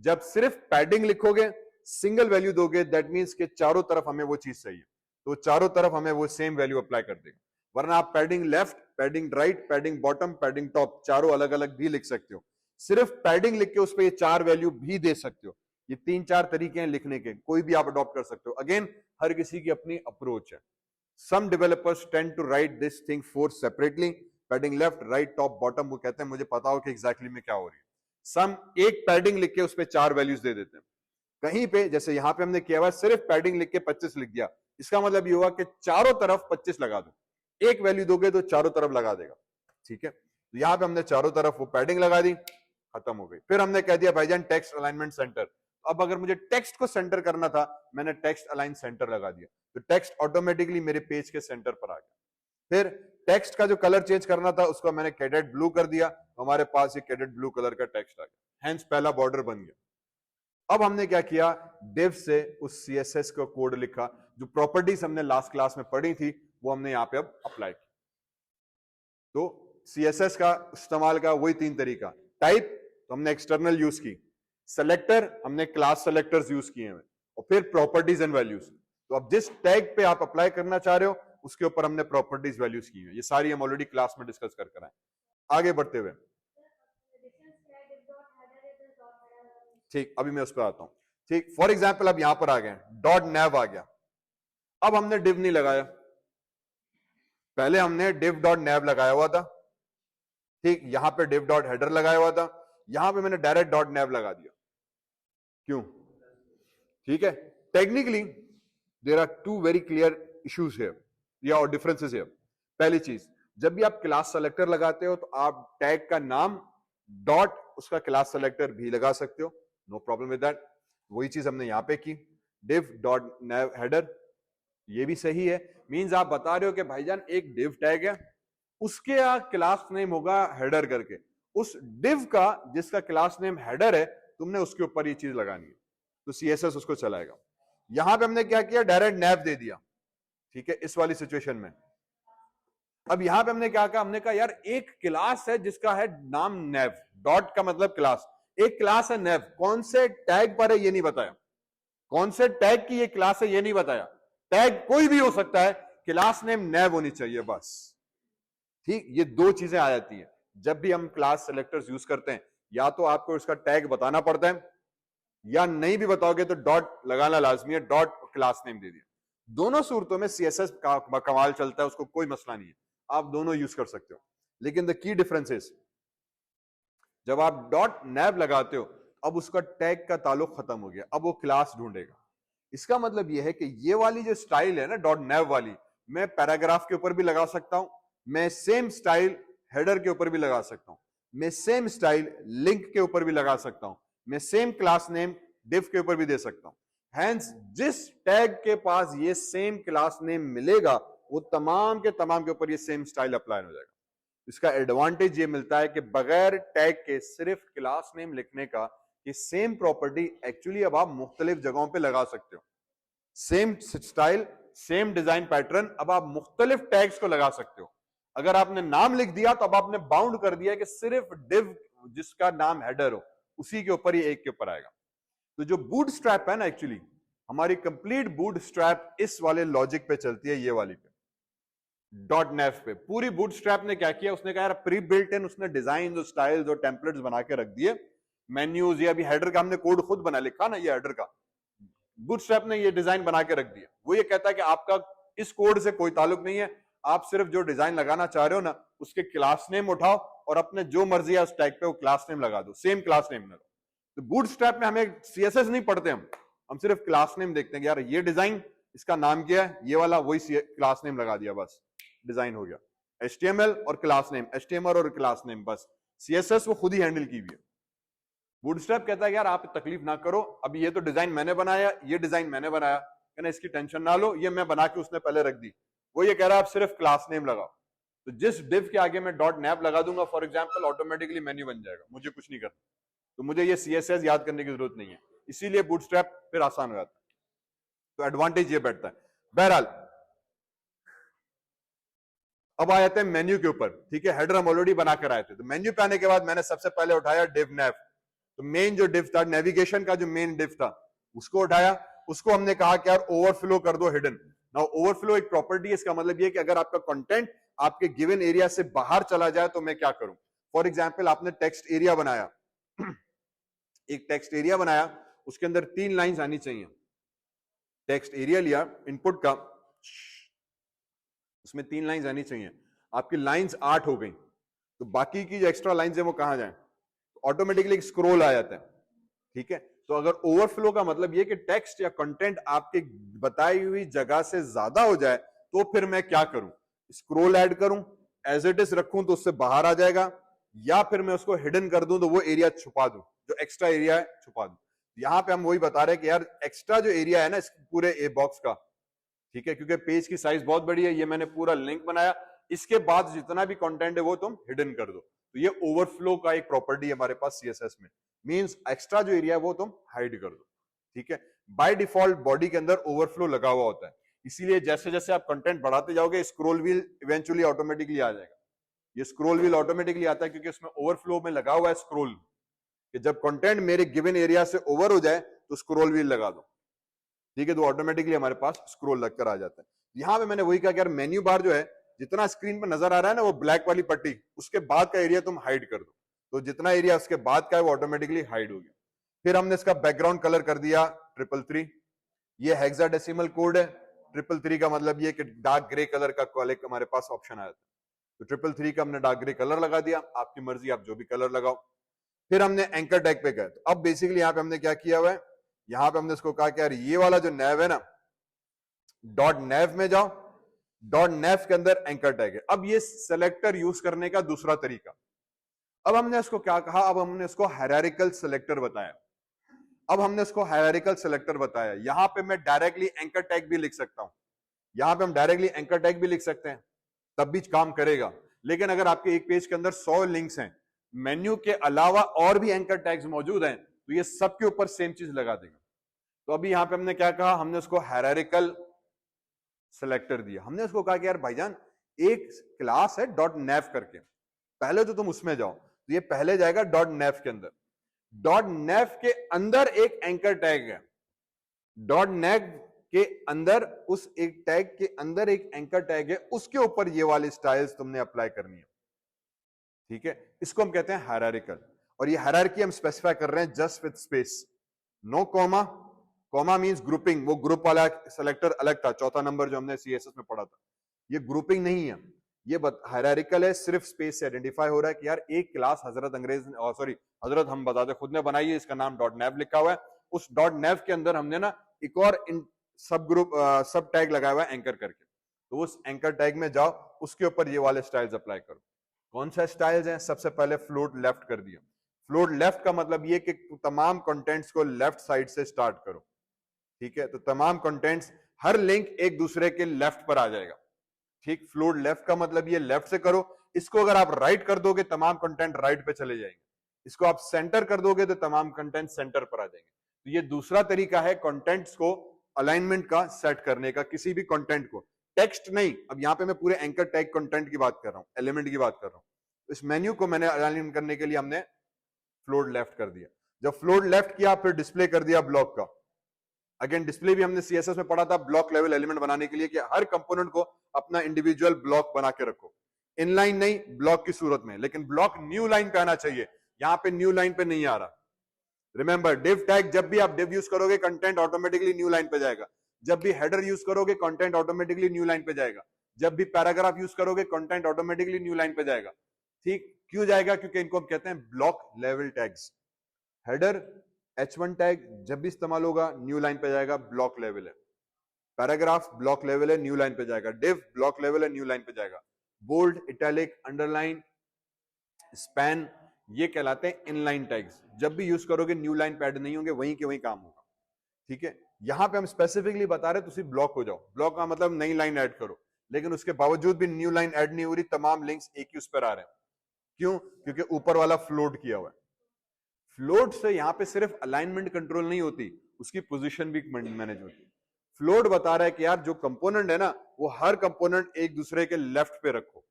जब सिर्फ पैडिंग लिखोगे, सिंगल वैल्यू दोगे, दैट मींस के चारों तरफ हमें वो चीज चाहिए, तो चारों तरफ हमें वो सेम वैल्यू अप्लाई कर देगा। वरना आप padding left, padding right, padding bottom, padding top, चारों अलग अलग भी लिख सकते हो। सिर्फ पैडिंग लिख के उस पर ये 4 वैल्यू भी दे सकते हो। ये 3-4 तरीके हैं लिखने के, कोई भी आप अडॉप्ट कर सकते हो। अगेन हर किसी की अपनी अप्रोच है। Some developers tend to write this thing 4 separately, padding left, right, top, bottom, वो कहते हैं मुझे पता हो कि एग्जैक्टली में क्या हो रही है। सम एक पैडिंग लिख के उस पर 4 वैल्यूज दे देते हैं। कहीं पे जैसे यहां पे हमने किया हुआ सिर्फ पैडिंग लिख के 25 लिख दिया, इसका मतलब ये हुआ कि चारों तरफ 25 लगा दो। एक वैल्यू दोगे तो चारों तरफ लगा देगा, ठीक है। तो यहां पे हमने चारों तरफ वो पैडिंग लगा दी, खत्म हो गई। फिर हमने कह दिया भाईजान टेक्स्ट अलाइनमेंट सेंटर। अब अगर मुझे टेक्स्ट को सेंटर करना था, मैंने टेक्स्ट अलाइन सेंटर लगा दिया, तो टेक्स्ट ऑटोमेटिकली मेरे पेज के सेंटर पर आ गया। फिर टेक्स्ट का जो कलर चेंज करना था उसको मैंने कैडेट ब्लू कर दिया, तो हमारे पास ये कैडेट ब्लू कलर का टेक्स्ट आ गया, हेंस पहला बॉर्डर बन गया। अब हमने क्या किया, डिव से उस सीएसएस का कोड लिखा, जो प्रॉपर्टीज हमने लास्ट क्लास में पढ़ी थी वो हमने यहां पे अब अप्लाई की। तो सीएसएस का इस्तेमाल का वही 3 तरीका, टाइप तो हमने एक्सटर्नल यूज की, सेलेक्टर हमने क्लास सेलेक्टर्स यूज किए हैं, और फिर प्रॉपर्टीज एंड वैल्यूज। तो अब जिस टैग पे आप अप्लाई करना चाह रहे हो उसके ऊपर हमने प्रॉपर्टीज वैल्यूज की है। ये सारी हम ऑलरेडी क्लास में डिस्कस कर आए। आगे बढ़ते हुए, ठीक, अभी मैं उस पर आता हूं, ठीक। फॉर एग्जाम्पल अब यहां पर आ गए, डॉट नेव आ गया। अब हमने डिव नहीं लगाया, पहले हमने डिव डॉट नेव लगाया हुआ था, ठीक। यहां पे डिव डॉट हेडर लगाया हुआ था, यहां पे मैंने डायरेक्ट डॉट नेव लगा दिया। क्यों? ठीक है, technically there are 2 very clear issues here या और डिफरेंसेस हियर। पहली चीज, जब भी आप क्लास सेलेक्टर लगाते हो तो आप टैग का नाम डॉट उसका क्लास सेलेक्टर भी लगा सकते हो, नो प्रॉब्लम विद दैट। वही चीज हमने यहां पे की, डिव डॉट नेव हेडर, ये भी सही है। मींस आप बता रहे हो कि भाईजान एक डिव टैग है, उसके क्लास नेम होगा हेडर करके, उस डिव का जिसका क्लास नेम हेडर है तुमने उसके ऊपर ये चीज लगानी है, तो सीएसएस उसको चलाएगा। यहां पे हमने क्या किया, डायरेक्ट नेव दे दिया, ठीक है, इस वाली सिचुएशन में। अब यहां पे हमने क्या कहा, हमने कहा यार एक क्लास है जिसका है नाम नेव, डॉट का मतलब क्लास, एक क्लास है नेव, कौन से टैग पर है ये नहीं बताया, कौन से टैग की ये क्लास है ये नहीं बताया, टैग कोई भी हो सकता है, क्लास नेम नेव होनी चाहिए बस, ठीक। ये 2 चीजें आ जाती है जब भी हम क्लास सेलेक्टर्स यूज करते हैं, या तो आपको इसका टैग बताना पड़ता है, या नहीं भी बताओगे तो डॉट लगाना लाजमी है, डॉट क्लास नेम दे दिया। दोनों सूरतों में सीएसएस का कमाल चलता है, उसको कोई मसला नहीं है, आप दोनों यूज कर सकते हो। लेकिन द की डिफरेंस इज, जब आप डॉट नेव लगाते हो अब उसका टैग का ताल्लुक खत्म हो गया, अब वो क्लास ढूंढेगा। इसका मतलब यह है कि ये वाली जो स्टाइल है ना डॉट नेव वाली, मैं पैराग्राफ के ऊपर भी लगा सकता हूं, मैं सेम स्टाइल हेडर के ऊपर भी लगा सकता हूं, मैं सेम स्टाइल लिंक के ऊपर भी लगा सकता हूं, मैं सेम क्लास नेम div के ऊपर भी दे सकता हूं। Hence, जिस टैग के पास ये सेम क्लास नेम मिलेगा वो तमाम के ऊपर ये सेम स्टाइल अप्लाई हो जाएगा। इसका एडवांटेज ये मिलता है कि बगैर टैग के सिर्फ क्लास नेम लिखने का ये सेम प्रॉपर्टी एक्चुअली अब आप मुख्तलिफ जगहों पे लगा सकते हो। Same style, same design pattern, अब आप मुख्तलिफ टैग्स को लगा सकते हो। अगर आपने नाम लिख दिया तो अब आपने बाउंड कर दिया कि सिर्फ डिव जिसका नाम हेडर हो उसी के ऊपर ये एक के ऊपर आएगा। तो जो बूटस्ट्रैप है ना, एक्चुअली हमारी कंप्लीट बूटस्ट्रैप इस वाले लॉजिक पे चलती है, ये वाली पे, .nav पे। पूरी बूटस्ट्रैप ने क्या किया, उसने कहा यार प्री बिल्ट इन उसने डिजाइन और स्टाइल्स और टेम्पलेट्स बना के रख दिए, मेन्यूज, ये अभी हेडर का हमने कोड खुद बना लिखा ना, ये हेडर का बूटस्ट्रैप ने ये डिजाइन बना के रख दिया। वो ये कहता है कि आपका इस कोड से कोई ताल्लुक नहीं है, आप सिर्फ जो डिजाइन लगाना चाह रहे हो ना उसके क्लास नेम उठाओ और अपने जो मर्जी है उस टैग पे वो क्लास नेम लगा दो, सेम क्लास नेम लगा। तो बूटस्ट्रैप में हमें सीएसएस नहीं पढ़ते, हम सिर्फ क्लास नेम देखते हैं कि यार ये डिजाइन इसका नाम क्या है, ये वाला, वही क्लास नेम लगा दिया, बस डिजाइन हो गया। HTML और क्लास नेम, HTML और क्लास नेम, बस। CSS वो खुद ही हैंडल की हुई है। बूटस्ट्रैप कहता है यार आप तकलीफ ना करो, अभी ये तो डिजाइन मैंने बनाया, ये डिजाइन मैंने बनाया, कहना इसकी टेंशन ना लो, ये मैं बना के उसने पहले रख दी। वो ये कह रहा है आप सिर्फ क्लास नेम लगाओ। तो जिस डिव के आगे मैं .nav लगा दूंगा फॉर एग्जांपल, ऑटोमेटिकली मेन्यू बन जाएगा, मुझे कुछ नहीं करना। तो मुझे ये CSS याद करने की जरूरत नहीं है, इसीलिए बूटस्ट्रैप फिर आसान हो जाता है। तो एडवांटेज ये बैठता है। बहरहाल अब आ जाते हैं मेन्यू के ऊपर, ठीक है। हेडर हम ऑलरेडी बना कर आए थे, तो मेन्यू पे आने के बाद मैंने सबसे पहले उठाया डिव nav। तो मेन जो डिव था, नेविगेशन का जो मेन डिव था, उसको उठाया। उसको हमने कहा कि यार ओवरफ्लो कर दो हिडन। नाउ ओवरफ्लो एक प्रॉपर्टी है, इसका मतलब ये कि अगर आपका कंटेंट आपके गिवन एरिया से बाहर चला जाए तो मैं क्या करूं। फॉर एग्जांपल आपने टेक्स्ट एरिया बनाया, एक टेक्स्ट एरिया बनाया, उसके अंदर 3 लाइंस आनी चाहिए। टेक्स्ट एरिया लिया इनपुट का, उसमें 3 लाइंस आनी चाहिए, आपकी लाइंस 8 हो गई, तो बाकी की जो एक्स्ट्रा लाइंस है वो कहां जाए, ऑटोमेटिकली एक स्क्रॉल आ जाता है, ठीक है। तो अगर ओवरफ्लो का मतलब ये कि टेक्स्ट या कंटेंट आपके बताई हुई जगह से ज्यादा हो जाए तो फिर मैं क्या करूं, स्क्रॉल ऐड करूं, एज इट इज रखूं तो उससे बाहर आ जाएगा, या फिर मैं उसको हिडन कर दूं तो वो एरिया छुपा दूं, जो एक्स्ट्रा एरिया है छुपा दूं। यहां पे हम वही बता रहे हैं कि यार एक्स्ट्रा जो एरिया है ना इस पूरे ए बॉक्स का, ठीक है, क्योंकि पेज की साइज बहुत बड़ी है, ये मैंने पूरा लिंक बनाया, इसके बाद जितना भी कंटेंट है वो तुम हिडन कर दो। तो ये ओवरफ्लो का एक प्रॉपर्टी है हमारे पास CSS में, मींस एक्स्ट्रा जो एरिया है वो तुम हाइड कर दो, ठीक है। बाय डिफॉल्ट बॉडी के अंदर ओवरफ्लो लगा हुआ होता है, इसीलिए जैसे जैसे आप कंटेंट बढ़ाते जाओगे स्क्रॉल व्हील इवेंचुअली ऑटोमेटिकली आ जाएगा। ये स्क्रॉल व्हील ऑटोमेटिकली आता है क्योंकि उसमें ओवरफ्लो में लगा हुआ है स्क्रॉल, कि जब कंटेंट मेरे गिवन एरिया से ओवर हो जाए तो स्क्रॉल व्हील लगा दो, ठीक है, तो ऑटोमेटिकली हमारे पास स्क्रॉल लगकर आ जाता है। यहां पे मैंने वही कहा कि यार मेन्यू बार जो है, जितना स्क्रीन पर नजर आ रहा है ना वो ब्लैक वाली पट्टी, उसके बाद का एरिया तुम हाइड कर दो, तो जितना एरिया उसके बाद का है वो ऑटोमेटिकली हाइड हो गया। फिर हमने इसका बैकग्राउंड कलर कर दिया 333, ये हेक्साडेसिमल कोड है, 333 का मतलब ये कि डार्क ग्रे कलर का कॉलेक हमारे पास ऑप्शन आया था, तो 333 का हमने डार्क ग्रे कलर लगा दिया, आपकी मर्जी आप जो भी कलर लगाओ। फिर हमने एंकर टैग पे गए, तो अब बेसिकली यहाँ पे हमने क्या किया हुआ है, यहाँ पे हमने इसको कहा कि यार ये वाला जो nav है ना, .nav में जाओ, .nav के अंदर एंकर टैग है। अब ये सेलेक्टर यूज करने का दूसरा तरीका, अब हमने इसको क्या कहा, अब हमने इसको हायरार्किकल सेलेक्टर बताया। अब हमने इसको हायरार्किकल सेलेक्टर बताया, यहां पे मैं डायरेक्टली एंकर टैग भी लिख सकता हूं, यहां पे हम डायरेक्टली एंकर टैग भी लिख सकते हैं, तब भी काम करेगा। लेकिन अगर आपके एक पेज के अंदर 100 लिंक्स हैं, मेन्यू के अलावा और भी एंकर टैग्स मौजूद हैं, तो ये सबके ऊपर सेम चीज लगा देगा। तो अभी यहां पे हमने क्या कहा, हमने उसको हायरार्किकल सेलेक्टर दिया। हमने उसको कहा कि यार भाईजान एक क्लास है .nav करके, पहले तो तुम उसमें जाओ, तो ये पहले जाएगा .nav के अंदर, .nav के अंदर एक एंकर टैग है, .nav के अंदर उस एक टैग के अंदर एक एंकर टैग है, उसके ऊपर ये वाली स्टाइल्स तुमने अप्लाई करनी है, ठीक है। इसको हम कहते हैं हायरार्किकल, और ये हायरार्की हम स्पेसिफाई कर रहे हैं just with space, no comma. Comma means grouping, वो ग्रुप वाला सेलेक्टर अलग था, चौथा नंबर जो हमने CSS में पढ़ा था, ये ग्रुपिंग नहीं है, ये हायरार्किकल है, सिर्फ स्पेस से आइडेंटिफाई हो रहा है कि यार एक क्लास हजरत अंग्रेज, सॉरी हजरत हम बताते खुद ने बनाई है, इसका नाम .nav लिखा हुआ है, उस .nav के अंदर हमने ना एक और सब ग्रुप सब टैग लगाया हुआ है एंकर करके, तो उस एंकर टैग में जाओ, उसके ऊपर ये वाले स्टाइल्स अप्लाई करो। कौन सा स्टाइल्स हैं, सबसे पहले फ्लोट लेफ्ट कर दिया, फ्लोट लेफ्ट का मतलब ये कि तमाम कंटेंट्स को लेफ्ट साइड से स्टार्ट करो, ठीक है। तो तमाम कंटेंट्स, हर लिंक एक दूसरे के लेफ्ट पर आ जाएगा, ठीक। फ्लोट लेफ्ट का मतलब ये लेफ्ट से करो। इसको अगर आप राइट कर दोगे तमाम कंटेंट राइट पे चले जाएंगे, इसको आप सेंटर कर दोगे तो तमाम कंटेंट सेंटर पर आ जाएंगे। तो ये दूसरा तरीका है कंटेंट्स को अलाइनमेंट का सेट करने का, किसी भी कंटेंट को, टेक्स्ट नहीं। अब यहां पे मैं पूरे एंकर टैग कंटेंट की बात कर रहा हूं, एलिमेंट की बात कर रहा हूं। इस मेन्यू को मैंने अलाइन करने के लिए हमने फ्लोट लेफ्ट कर दिया। जब फ्लोट लेफ्ट किया फिर डिस्प्ले कर दिया ब्लॉक का। अगेन डिस्प्ले भी हमने सीएसएस में पढ़ा था, ब्लॉक लेवल एलिमेंट बनाने के लिए कि हर कंपोनेंट को अपना इंडिविजुअल ब्लॉक बना के रखो, इनलाइन नहीं, ब्लॉक की सूरत में। लेकिन ब्लॉक न्यू लाइन पे आना चाहिए, यहां पे न्यू लाइन पे नहीं आ रहा। रिमेंबर, डिव टैग, जब भी आप डिव यूज करोगे कंटेंट ऑटोमेटिकली न्यू लाइन पे जाएगा। जब भी हेडर यूज करोगे कंटेंट ऑटोमेटिकली न्यू लाइन पे जाएगा। जब भी पैराग्राफ यूज करोगे कंटेंट ऑटोमेटिकली न्यू लाइन पे जाएगा, ठीक। क्यों जाएगा? क्योंकि इनको हम कहते हैं block level tags. Header H1 tag जब भी इस्तेमाल होगा न्यू लाइन पे जाएगा, ब्लॉक लेवल है। पैराग्राफ ब्लॉक लेवल है, न्यू लाइन पे जाएगा। डिव ब्लॉक लेवल है, न्यू लाइन पे जाएगा। बोल्ड, इटैलिक, अंडरलाइन, स्पैन, ये कहलाते हैं इनलाइन टैग्स। जब भी यूज करोगे न्यू लाइन पे ऐड नहीं होंगे, वहीं के वहीं काम होगा, ठीक है। यहां पे हम स्पेसिफिकली बता रहे तो सिर्फ ब्लॉक हो जाओ। ब्लॉक का मतलब नई लाइन ऐड करो, लेकिन उसके बावजूद भी न्यू लाइन ऐड नहीं हो रही, तमाम लिंक्स एक ही उस पर आ रहे हैं। क्यों? क्योंकि ऊपर वाला फ्लोट किया हुआ है। फ्लोट से यहां पे सिर्फ अलाइनमेंट कंट्रोल नहीं होती, उसकी पोजीशन भी मैनेज होती है। फ्लोट बता रहा है कि यार जो कंपोनेंट है ना, वो हर कंपोनेंट एक दूसरे के लेफ्ट पे रखो।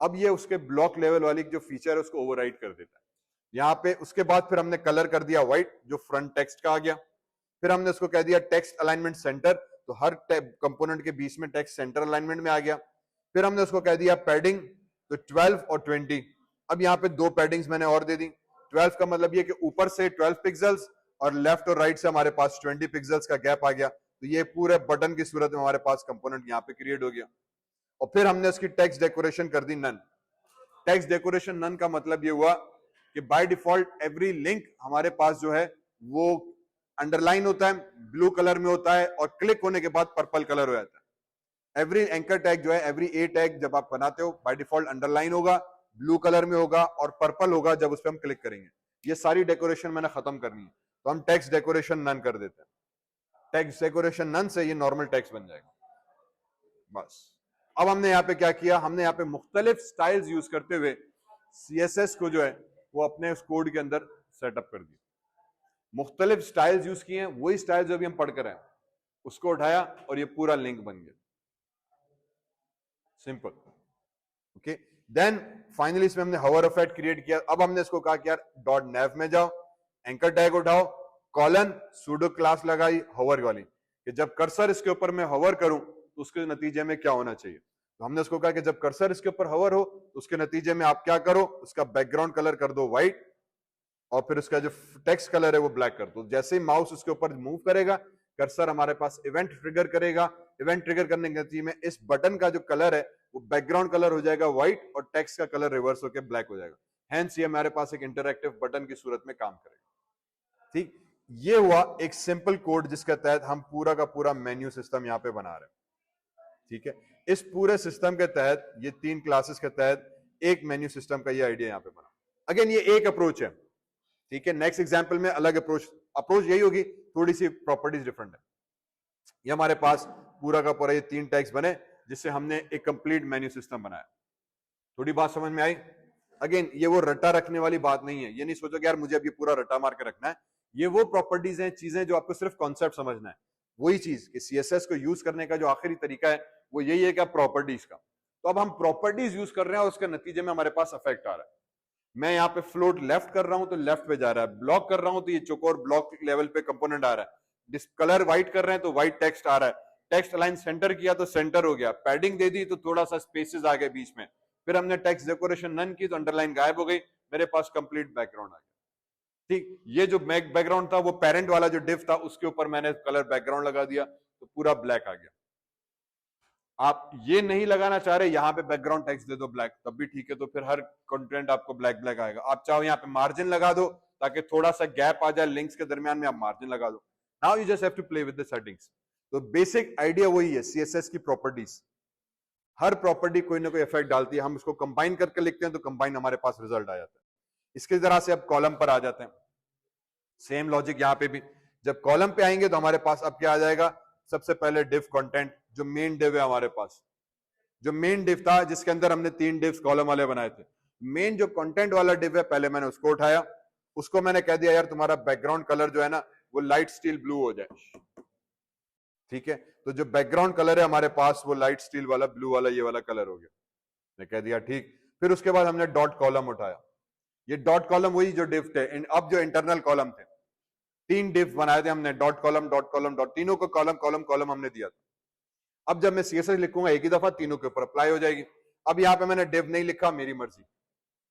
अब ये उसके ब्लॉक लेवल वाली जो फीचर है उसको ओवरराइड कर देता है यहाँ पे। उसके बाद फिर हमने कलर कर दिया व्हाइट, जो फ्रंट टेक्स्ट का आ गया। फिर हमने उसको कह दिया टेक्स्ट अलाइनमेंट सेंटर, तो हर कंपोनेंट के बीच में टेक्स्ट सेंटर अलाइनमेंट में आ गया। फिर हमने उसको कह दिया पैडिंग, तो 12 और 20। अब यहाँ पे दो पैडिंग्स मैंने और दे दी। 12 का मतलब ये कि ऊपर से 12 पिक्सल्स और लेफ्ट और राइट से हमारे पास 20 पिक्सल्स का गैप आ गया। तो ये पूरे बटन की सूरत में हमारे पास कंपोनेंट यहाँ पे क्रिएट हो गया। और फिर हमने उसकी टेक्स्ट डेकोरेशन कर दी नन। टेक्स्ट डेकोरेशन नन का मतलब ये हुआ कि बाय डिफॉल्ट एवरी लिंक हमारे पास जो है वो अंडरलाइन होता है, ब्लू कलर में होता है, और क्लिक होने के बाद पर्पल कलर हो जाता है। एवरी एंकर टैग जो है, एवरी ए टैग जब आप बनाते हो बाय डिफॉल्ट अंडरलाइन होगा, ब्लू कलर में होगा और पर्पल होगा जब उस पर हम क्लिक करेंगे। ये सारी डेकोरेशन मैंने खत्म करनी है, तो हम टेक्स्ट डेकोरेशन नन कर देते हैं। टेक्स्ट डेकोरेशन नन से ये नॉर्मल टेक्स्ट बन जाएगा, बस। अब हमने यहाँ पे क्या किया, हमने यहाँ पे मुख्तलिफ स्टाइल्स यूज करते हुए सीएसएस को जो है वो अपने उस कोड के अंदर सेटअप कर दिया। मुख्तलिफ स्टाइल्स यूज किए हैं, वही स्टाइल जो अभी हम पढ़ कर आए, उसको उठाया और ये पूरा लिंक बन गया, सिंपल। ओके, देन फाइनली इसमें हमने हवर इफेक्ट क्रिएट किया। अब हमने इसको कहा कि यार डॉट नेव में जाओ, एंकर टैग उठाओ, कॉलन सूडो क्लास लगाई हवर वाली, कि जब कर्सर इसके ऊपर मैं हवर करूं तो उसके नतीजे में क्या होना चाहिए। तो हमने उसको कहा कि जब कर्सर इसके ऊपर हवर हो तो उसके नतीजे में आप क्या करो, उसका बैकग्राउंड कलर कर दो व्हाइट, और फिर उसका जो टेक्स्ट कलर है वो ब्लैक कर दो। जैसे ही माउस उसके ऊपर मूव करेगा, कर्सर हमारे पास इवेंट ट्रिगर करेगा। इवेंट ट्रिगर करने के नतीजे में इस बटन का जो कलर है वो बैकग्राउंड कलर हो जाएगा व्हाइट, और टेक्स्ट का कलर रिवर्स होकर ब्लैक हो जाएगा। हेंस ये हमारे पास एक इंटरैक्टिव बटन की सूरत में काम करेगा, ठीक। ये हुआ एक सिंपल कोड जिसके तहत हम पूरा का पूरा मेन्यू सिस्टम यहाँ पे बना रहे हैं, ठीक है। इस पूरे सिस्टम के तहत, ये 3 क्लासेस के तहत एक मेन्यू सिस्टम का ये आइडिया यहाँ पे बना। अगेन ये एक अप्रोच है, ठीक है। नेक्स्ट एग्जांपल में अलग अप्रोच यही होगी, थोड़ी सी प्रॉपर्टीज डिफरेंट है। ये हमारे पास पूरा का पूरा ये 3 टैग्स बने जिससे हमने एक कंप्लीट मेन्यू सिस्टम बनाया। थोड़ी बात समझ में आई? अगेन ये वो रटा रखने वाली बात नहीं है, ये नहीं सोचो कि यार मुझे अब ये पूरा रटा मार के रखना है। ये वो प्रॉपर्टीज हैं, चीजें जो आपको सिर्फ कॉन्सेप्ट समझना है। वही चीज कि सीएसएस को यूज करने का जो आखिरी तरीका है वो यही है कि प्रॉपर्टीज का। तो अब हम प्रॉपर्टीज यूज कर रहे हैं और उसके नतीजे में हमारे पास इफेक्ट आ रहा है। मैं यहाँ पे फ्लोट लेफ्ट कर रहा हूं तो लेफ्ट पे जा रहा है, ब्लॉक कर रहा हूं तो ये चौकोर ब्लॉक लेवल पे कंपोनेंट आ रहा है, कलर व्हाइट कर रहे हैं तो व्हाइट टेक्स्ट आ रहा है, टेक्स्ट अलाइन सेंटर किया तो सेंटर हो गया, पैडिंग दे दी तो थोड़ा सा स्पेसेस आ गए बीच में, फिर हमने टेक्स्ट डेकोरेशन नन की तो अंडरलाइन गायब हो गई, मेरे पास कंप्लीट बैकग्राउंड आ गया, ठीक। ये जो बैकग्राउंड था वो पेरेंट वाला जो डिव था उसके ऊपर मैंने कलर बैकग्राउंड लगा दिया तो पूरा ब्लैक आ गया। आप ये नहीं लगाना चाह रहे, यहाँ पे बैकग्राउंड टेक्स्ट दे दो ब्लैक, तब भी ठीक है, तो फिर हर कंटेंट आपको ब्लैक ब्लैक आएगा। आप चाहो यहाँ पे मार्जिन लगा दो ताकि थोड़ा सा गैप आ जाए लिंक्स के दरमियान में, आप मार्जिन लगा दो। Now you just have to play with the settings. तो बेसिक आइडिया वही है सीएसएस की प्रॉपर्टीज। हर प्रॉपर्टी कोई ना कोई इफेक्ट डालती है, हम उसको कंबाइन करके लिखते हैं तो कंबाइन हमारे पास रिजल्ट आ जाता है। इसकी तरह से अब कॉलम पर आ जाते हैं, सेम लॉजिक यहां पे भी। जब कॉलम पे आएंगे तो हमारे पास अब क्या आ जाएगा, सबसे पहले डिव कंटेंट, जो मेन डिव है हमारे पास, जो मेन डिव था जिसके अंदर हमने 3 डिव्स कॉलम वाले बनाए थे, मेन जो कंटेंट वाला डिव है पहले मैंने उसको उठाया, उसको मैंने कह दिया यार तुम्हारा बैकग्राउंड कलर जो है ना वो लाइट स्टील ब्लू हो जाए। ठीक है, तो जो बैकग्राउंड कलर है हमारे पास वो लाइट स्टील वाला ब्लू वाला ये वाला कलर हो गया, मैं कह दिया ठीक। फिर उसके बाद हमने डॉट कॉलम उठाया, ये डॉट कॉलम वही जो डिव थे, अब जो इंटरनल कॉलम थे 3 डिव बनाए थे हमने, dot column dot column dot, तीनों को कॉलम कॉलम कॉलम हमने दिया था। अब जब मैं सीएसएस लिखूंगा एक ही दफा तीनों के ऊपर अप्लाई हो जाएगी। अब यहाँ पे मैंने डिव नहीं लिखा, मेरी मर्जी,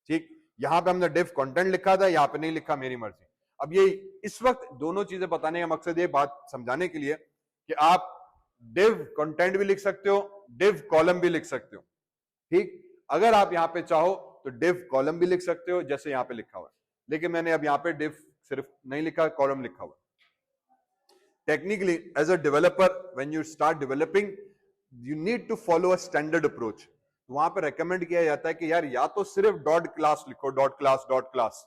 ठीक। यहाँ पे हमने डिव कंटेंट लिखा था, यहाँ पे नहीं लिखा, मेरी मर्जी। अब ये इस वक्त दोनों चीजें बताने का मकसद ये बात समझाने के लिए कि आप डिव कंटेंट भी लिख सकते हो, डिव कॉलम भी लिख सकते हो, ठीक। अगर आप यहाँ पे चाहो तो डिव कॉलम भी लिख सकते हो जैसे यहाँ पे लिखा हुआ है, लेकिन मैंने अब यहाँ पे डिव सिर्फ नहीं लिखा, कॉलम लिखा हुआ। Technically, as a developer, when you start developing, you need to follow a standard approach. तो वहां पे रेकमेंड किया जाता है कि यार या तो सिर्फ डॉट क्लास लिखो, डॉट क्लास,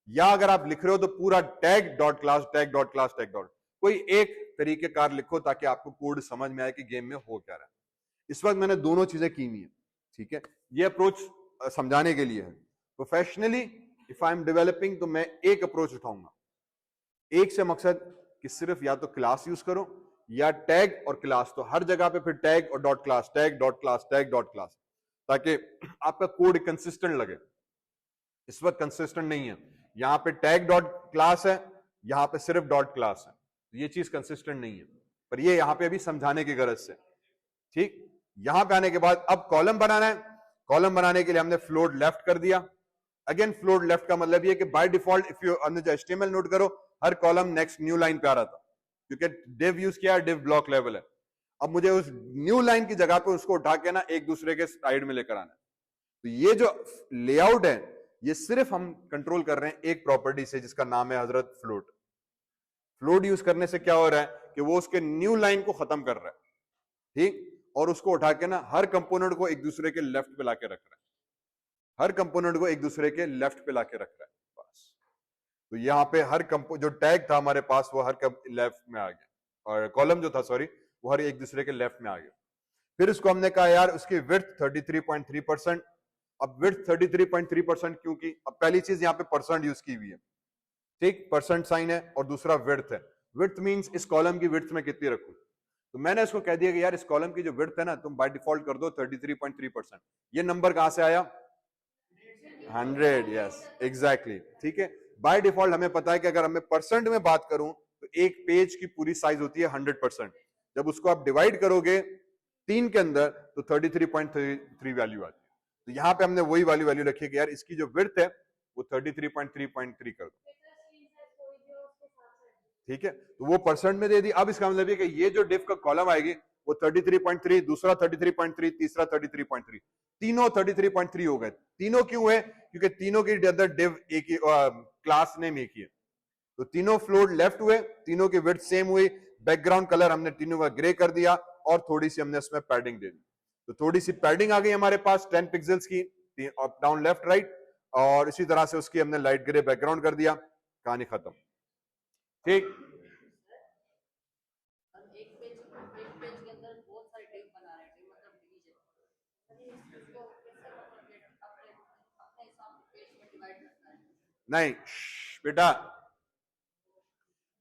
या अगर आप लिख रहे हो तो पूरा tag dot class, tag dot class, tag dot, कोई एक तरीकेकार लिखो ताकि आपको कोड समझ में आए कि गेम में हो क्या रहा है। इस वक्त मैंने दोनों चीजें की हुई है, ठीक है। ये अप्रोच समझाने के लिए है। Professionally if I am developing तो मैं एक अप्रोच उठाऊंगा, एक से मकसद कि सिर्फ या तो क्लास यूज करो या टैग और क्लास, तो हर जगह पे फिर टैग और dot class, tag dot class, tag dot class, ताकि आपका कोड कंसिस्टेंट लगे। इस वक्त कंसिस्टेंट नहीं है, यहां पे टैग डॉट क्लास है, यहां पे सिर्फ डॉट क्लास है, तो ये चीज कंसिस्टेंट नहीं है, पर ये यहां पे अभी समझाने की गरज से, ठीक। यहां पे आने के बाद अब कॉलम बनाना है, कॉलम बनाने के लिए हमने फ्लोट लेफ्ट कर दिया। अगेन फ्लोट लेफ्ट का मतलब ये कि बाय डिफॉल्ट इफ यू जो HTML नोट करो, हर कॉलम नेक्स्ट न्यू लाइन पे आ रहा था, क्योंकि डिव यूज किया, डिव ब्लॉक लेवल है। अब मुझे उस न्यू लाइन की जगह पे उसको उठा के ना एक दूसरे के साइड में लेकर आना है। तो ये जो लेआउट है ये सिर्फ हम कंट्रोल कर रहे हैं एक प्रॉपर्टी से जिसका नाम है हजरत फ्लोट। फ्लोट यूज करने से क्या हो रहा है कि वो उसके न्यू लाइन को खत्म कर रहा है, ठीक, और उसको उठा के ना हर कंपोनेंट को एक दूसरे के लेफ्ट पे लाके रख रहा है, हर कंपोनेंट को एक दूसरे के लेफ्ट पे लाके रख रहा है बस। तो यहाँ पे हर जो टैग था हमारे पास वो हर लेफ्ट में आ गया, और कॉलम जो था सॉरी वो हर एक दूसरे के लेफ्ट में आ गया। फिर उसको हमने कहा यार उसकी विड्थ 33.3%। अब विड्थ 33.3% क्योंकि अब पहली चीज यहाँ पे परसेंट यूज की हुई है, ठीक, परसेंट साइन है, और दूसरा विड्थ है। विड्थ मींस इस कॉलम की विड्थ में कितनी रखूं, तो मैंने इसको कह दिया कि यार इस कॉलम की जो विड्थ है ना तुम बाय डिफॉल्ट कर दो 33.3%। ये नंबर कहां से आया, 100, यस एग्जैक्टली, ठीक है। बाय डिफॉल्ट हमें पता है कि अगर हमें परसेंट में बात करूं तो एक पेज की पूरी साइज होती है 100%। जब उसको आप डिवाइड करोगे 3 के अंदर तो 33.3 वैल्यू आती है। तो यहाँ पे हमने वही वैल्यू रखी है कि यार इसकी जो विड्थ है वो 33.3.3 कर दो, ठीक है। तो वो परसेंट में दे दी। अब इसका मतलब है कि ये जो डिव का कॉलम आएगी वो 33.3, दूसरा 33.3, तीसरा 33.3, तीनों 33.3 हो गए। तीनों क्यों है, क्योंकि तीनों की अंदर डिव एक ही क्लास नेम एक ही है, तो तीनों फ्लोट लेफ्ट हुए, तीनों की विड्थ सेम हुई। बैकग्राउंड कलर हमने तीनों का ग्रे कर दिया और थोड़ी सी हमने इसमें पैडिंग दे दी, तो थोड़ी सी पैडिंग आ गई हमारे पास 10 पिक्सल्स की, अप डाउन लेफ्ट राइट, और इसी तरह से उसकी हमने लाइट ग्रे बैकग्राउंड कर दिया, कहानी खत्म, ठीक। नहीं बेटा,